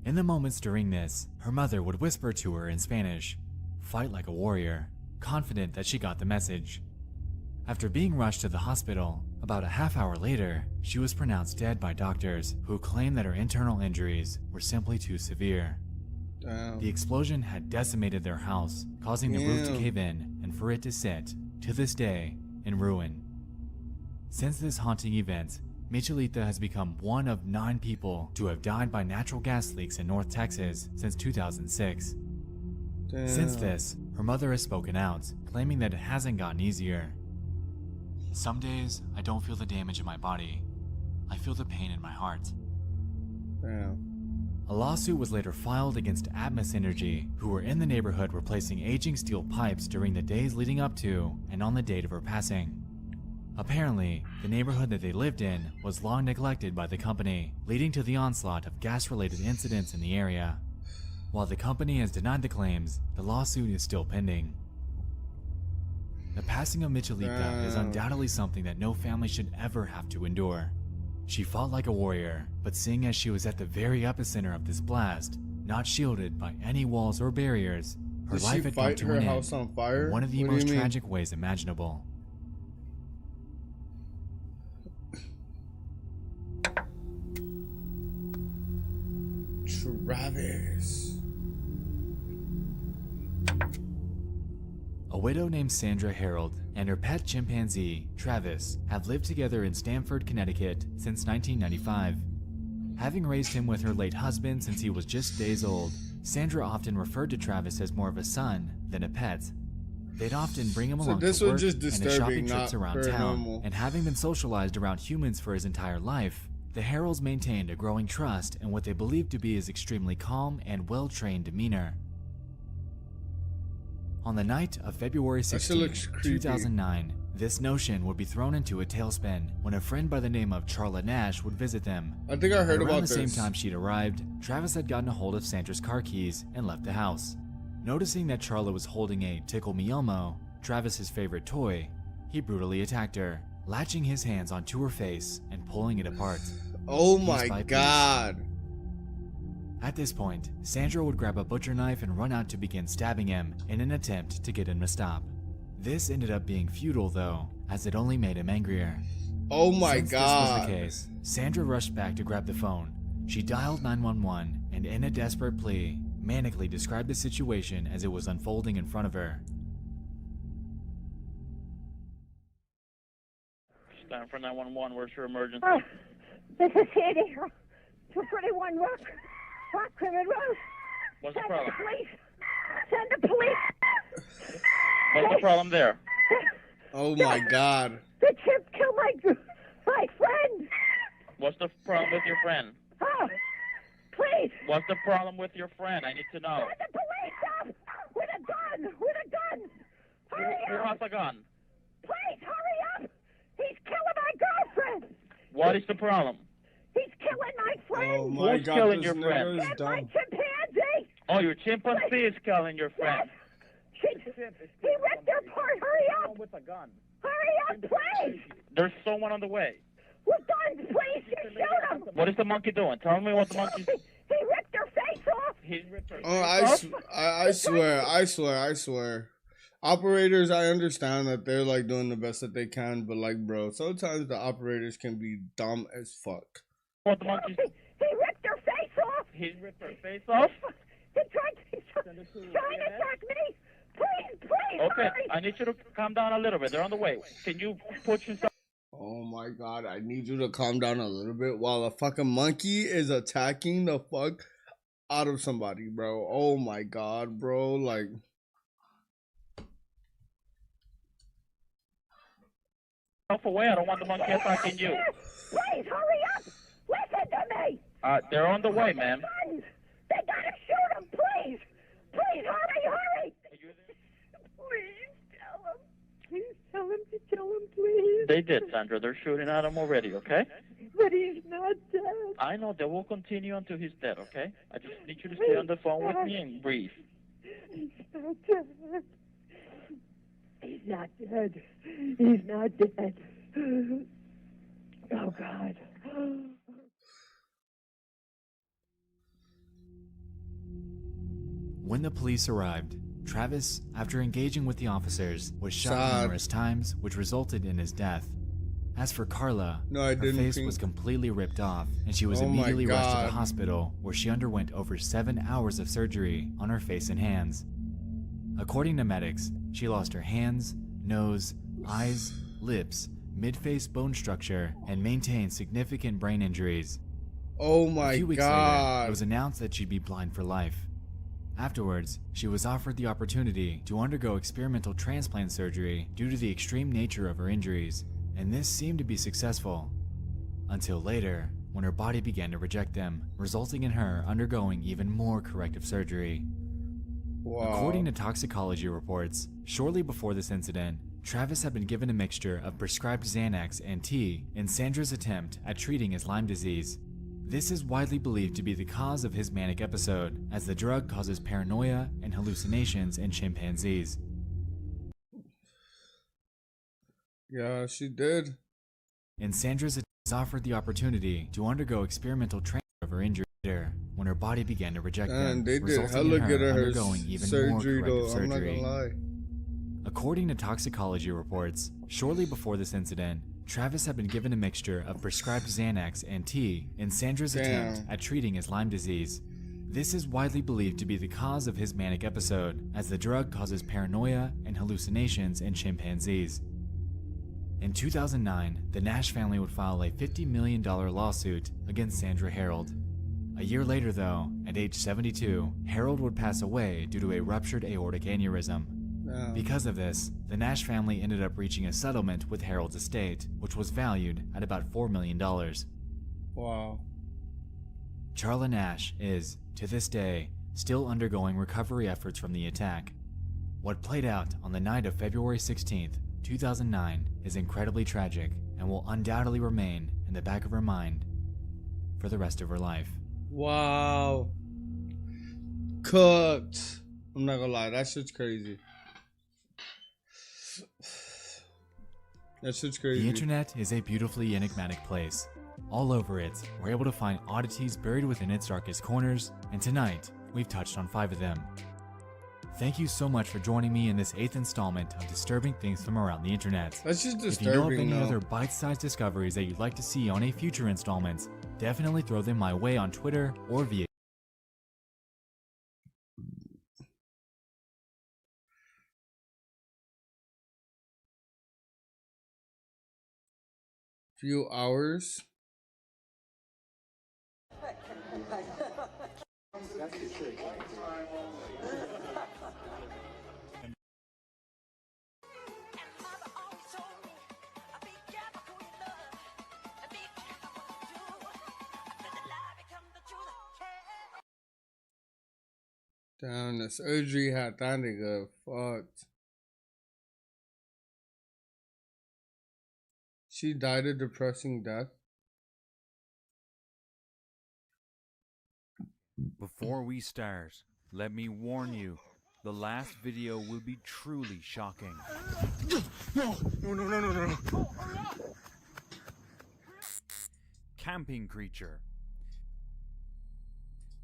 In the moments during this, her mother would whisper to her in Spanish, "Fight like a warrior," confident that she got the message. After being rushed to the hospital, about a half hour later, she was pronounced dead by doctors who claimed that her internal injuries were simply too severe. Damn. The explosion had decimated their house, causing the roof to Damn. cave in and for it to sit, to this day, in ruin. Since this haunting event, Michelita has become one of 9 people to have died by natural gas leaks in North Texas since 2006. Damn. Since this, her mother has spoken out, claiming that it hasn't gotten easier. "Some days, I don't feel the damage in my body. I feel the pain in my heart." Damn. A lawsuit was later filed against Atmos Energy, who were in the neighborhood replacing aging steel pipes during the days leading up to and on the date of her passing. Apparently, the neighborhood that they lived in was long neglected by the company, leading to the onslaught of gas-related incidents in the area. While the company has denied the claims, the lawsuit is still pending. The passing of Michelita is undoubtedly something that no family should ever have to endure. She fought like a warrior, but seeing as she was at the very epicenter of this blast, not shielded by any walls or barriers, her Did she life had come fight to her an house end on fire? in one of the What do you most mean? tragic ways imaginable. Travis. A widow named Sandra Harold and her pet chimpanzee, Travis, have lived together in Stamford, Connecticut since 1995. Having raised him with her late husband since he was just days old, Sandra often referred to Travis as more of a son than a pet. They'd often bring him So along this to was work just and to disturbing, shopping not trips around town, paranormal. and having been socialized around humans for his entire life, the Herolds maintained a growing trust in what they believed to be his extremely calm and well-trained demeanor. On the night of February That shit 16, looks creepy. 2009, this notion would be thrown into a tailspin when a friend by the name of Charlotte Nash would visit them. I think I heard Around about the same this. time she'd arrived, Travis had gotten a hold of Sandra's car keys and left the house. Noticing that Charlotte was holding a Tickle Me Elmo, Travis's favorite toy, he brutally attacked her, latching his hands onto her face and pulling it apart. Oh piece my by piece. god. At this point, Sandra would grab a butcher knife and run out to begin stabbing him in an attempt to get him to stop. This ended up being futile though, as it only made him angrier. Oh my Since god. this was the case, Sandra rushed back to grab the phone. She dialed 911 and in a desperate plea, manically described the situation as it was unfolding in front of her. Stand for 911. Where's your emergency? This is Sandy. 231 Rock Crimin Road. What's the Send problem? the police. Send the police. What's the problem there? Oh my god. The chimp killed my friend. What's the problem with your friend? Oh, please. What's the problem with your friend? I need to know. Send the police up with a gun. With a gun. Hurry Who up. has a gun? Please hurry up. He's killing my girlfriend. What is the problem? He's killing my friend. Oh my Who's god, killing this your friend? nigga is My dumb. chimpanzee. Oh, your chimpanzee is killing your friend. He ripped her apart. Hurry up. With a gun. Hurry up, please. There's someone on the way. With guns, please. You shoot him. What is the monkey doing? Tell me what the monkey's... He ripped her face off. He ripped her Oh, face off? I swear. Operators, I understand that they're like doing the best that they can, but like, bro, sometimes the operators can be dumb as fuck. What the monkey's... He ripped her face off. He ripped her face off? He's trying to attack me. Please, Okay, hurry. I need you to calm down a little bit. They're on the way. Can you put yourself... Oh my god, I need you to calm down a little bit while a fucking monkey is attacking the fuck out of somebody, bro. Oh my god, bro. Like, away. I don't want the monkey attacking you. Please, hurry up. Listen to me. They're on the way, ma'am. Guns. They gotta shoot him, please. Please, hurry. Please tell him. Please tell him to kill him, please. They did, Sandra. They're shooting at him already, okay? But he's not dead. I know. They will continue until he's dead, okay? I just need you to stay on the phone with me and breathe. He's not dead. He's not dead. He's not dead. Oh, God. When the police arrived, Travis, after engaging with the officers, was shot Sad. numerous times, which resulted in his death. As for Carla, No, I her didn't face think- was completely ripped off, and she was Oh my immediately rushed to God. the hospital, where she underwent over 7 hours of surgery on her face and hands. According to medics, she lost her hands, nose, eyes, lips, mid-face bone structure, and maintained significant brain injuries. oh A my few weeks later, god. it was announced that she'd be blind for life. Afterwards, she was offered the opportunity to undergo experimental transplant surgery due to the extreme nature of her injuries, and this seemed to be successful. Until later, when her body began to reject them, resulting in her undergoing even more corrective surgery. Wow. According to toxicology reports, shortly before this incident, Travis had been given a mixture of prescribed Xanax and tea in Sandra's attempt at treating his Lyme disease. This is widely believed to be the cause of his manic episode, as the drug causes paranoia and hallucinations in chimpanzees. Yeah, she did. In Sandra's attempt, she was offered the opportunity to undergo experimental treatment of her injury later, when her body began to reject them, And they did resulting hella in her good at her undergoing even surgery more though, corrective I'm not surgery. gonna lie. According to toxicology reports, shortly before this incident, Travis had been given a mixture of prescribed Xanax and tea in Sandra's attempt at treating his Lyme disease. This is widely believed to be the cause of his manic episode, as the drug causes paranoia and hallucinations in chimpanzees. In 2009, the Nash family would file a $50 million lawsuit against Sandra Harold. A year later, though, at age 72, Harold would pass away due to a ruptured aortic aneurysm. Because of this, the Nash family ended up reaching a settlement with Harold's estate, which was valued at about $4 million. Wow. Charla Nash is, to this day, still undergoing recovery efforts from the attack. What played out on the night of February 16th, 2009 is incredibly tragic and will undoubtedly remain in the back of her mind for the rest of her life. Wow. Cooked. I'm not gonna lie, that shit's crazy. That shit's crazy. The internet is a beautifully enigmatic place. All over it, we're able to find oddities buried within its darkest corners, and tonight, we've touched on 5 of them. Thank you so much for joining me in this 8th installment of Disturbing Things from Around the Internet. That's just disturbing. If you know of any other bite-sized discoveries that you'd like to see on a future installment, definitely throw them my way on Twitter or via few hours. Damn, the surgery had that nigga fucked. She died a depressing death. Before we start, let me warn you, the last video will be truly shocking. No. Camping creature.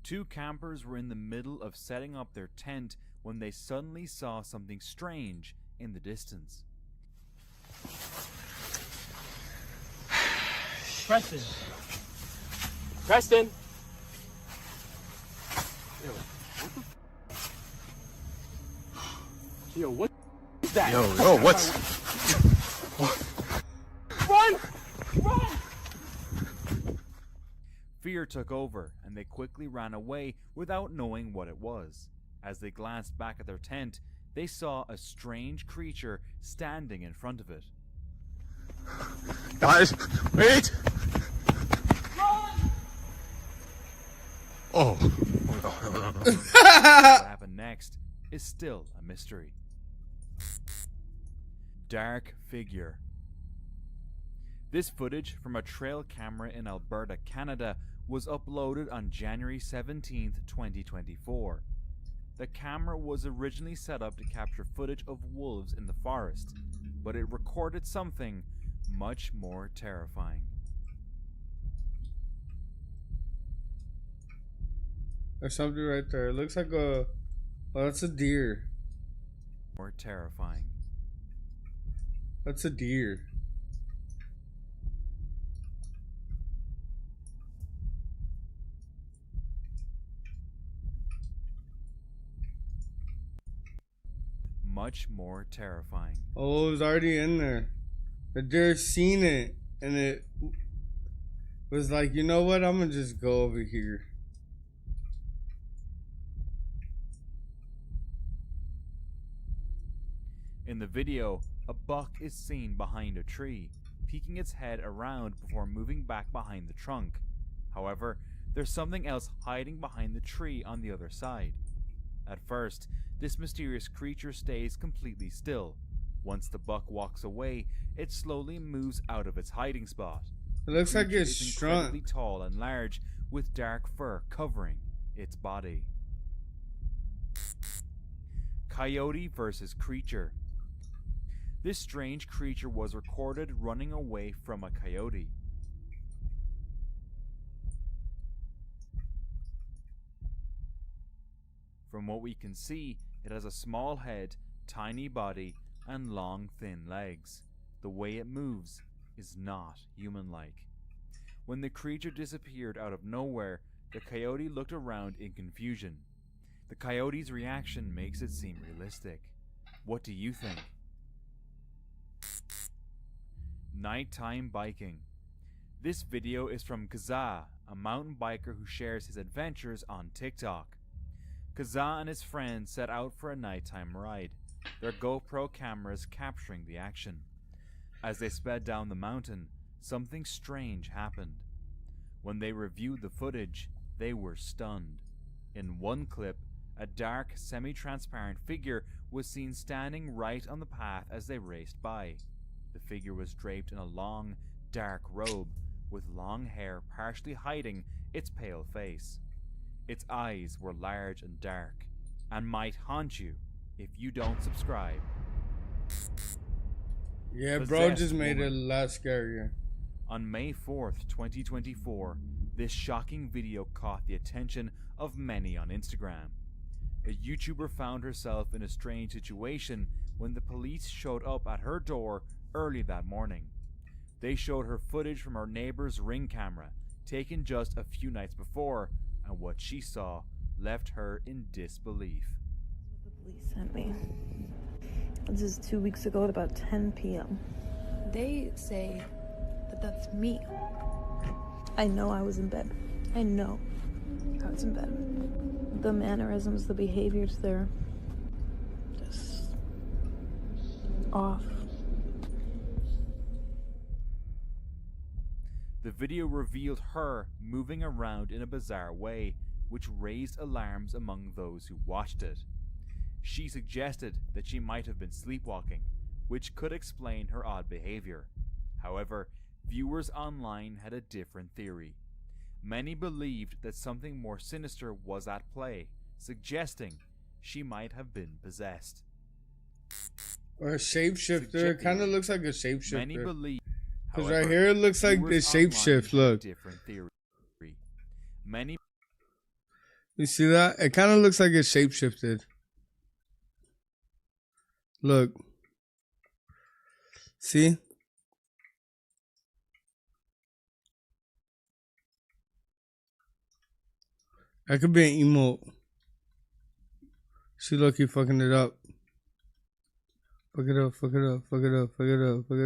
2 campers were in the middle of setting up their tent when they suddenly saw something strange in the distance. Preston! Preston! Yo, what is that? Yo, what's... Run! Run! Fear took over, and they quickly ran away without knowing what it was. As they glanced back at their tent, they saw a strange creature standing in front of it. Guys, wait! Oh. No. What happened next is still a mystery. Dark figure. This footage from a trail camera in Alberta, Canada was uploaded on January 17th, 2024. The camera was originally set up to capture footage of wolves in the forest, but it recorded something much more terrifying. There's something right there. It looks like a... Oh, that's a deer. More terrifying. That's a deer. Much more terrifying. Oh, it was already in there. The deer seen it, and it was like, you know what? I'm gonna just go over here. In the video, a buck is seen behind a tree, peeking its head around before moving back behind the trunk. However, there's something else hiding behind the tree on the other side. At first, this mysterious creature stays completely still. Once the buck walks away, it slowly moves out of its hiding spot. It looks like it's incredibly shrunk. tall and large, with dark fur covering its body. Coyote versus creature. This strange creature was recorded running away from a coyote. From what we can see, it has a small head, tiny body, and long, thin legs. The way it moves is not human-like. When the creature disappeared out of nowhere, the coyote looked around in confusion. The coyote's reaction makes it seem realistic. What do you think? Nighttime biking. This video is from Kaza, a mountain biker who shares his adventures on TikTok. Kaza and his friends set out for a nighttime ride, their GoPro cameras capturing the action. As they sped down the mountain, something strange happened. When they reviewed the footage, they were stunned. In one clip, a dark, semi-transparent figure was seen standing right on the path as they raced by. The figure was draped in a long, dark robe, with long hair partially hiding its pale face. Its eyes were large and dark, and might haunt you if you don't subscribe. Yeah, bro just made it a lot scarier. On May 4th, 2024, this shocking video caught the attention of many on Instagram. A YouTuber found herself in a strange situation when the police showed up at her door early that morning. They showed her footage from her neighbor's Ring camera, taken just a few nights before, and what she saw left her in disbelief. The police sent me. This is 2 weeks ago at about 10 p.m. They say that that's me. I know I was in bed. I know I was in bed. The mannerisms, the behaviors, they're just off. The video revealed her moving around in a bizarre way, which raised alarms among those who watched it. She suggested that she might have been sleepwalking, which could explain her odd behavior. However, viewers online had a different theory. Many believed that something more sinister was at play, suggesting she might have been possessed. Or a shapeshifter. It kind of looks like a shapeshifter. Many believe, because right here it looks like the shapeshift. Look. Different theory. Many. You see that? It kind of looks like it shapeshifted. Look. See? That could be an emote. She lucky fucking it up. Fuck it up, fuck it up, fuck it up, fuck it up, fuck it up.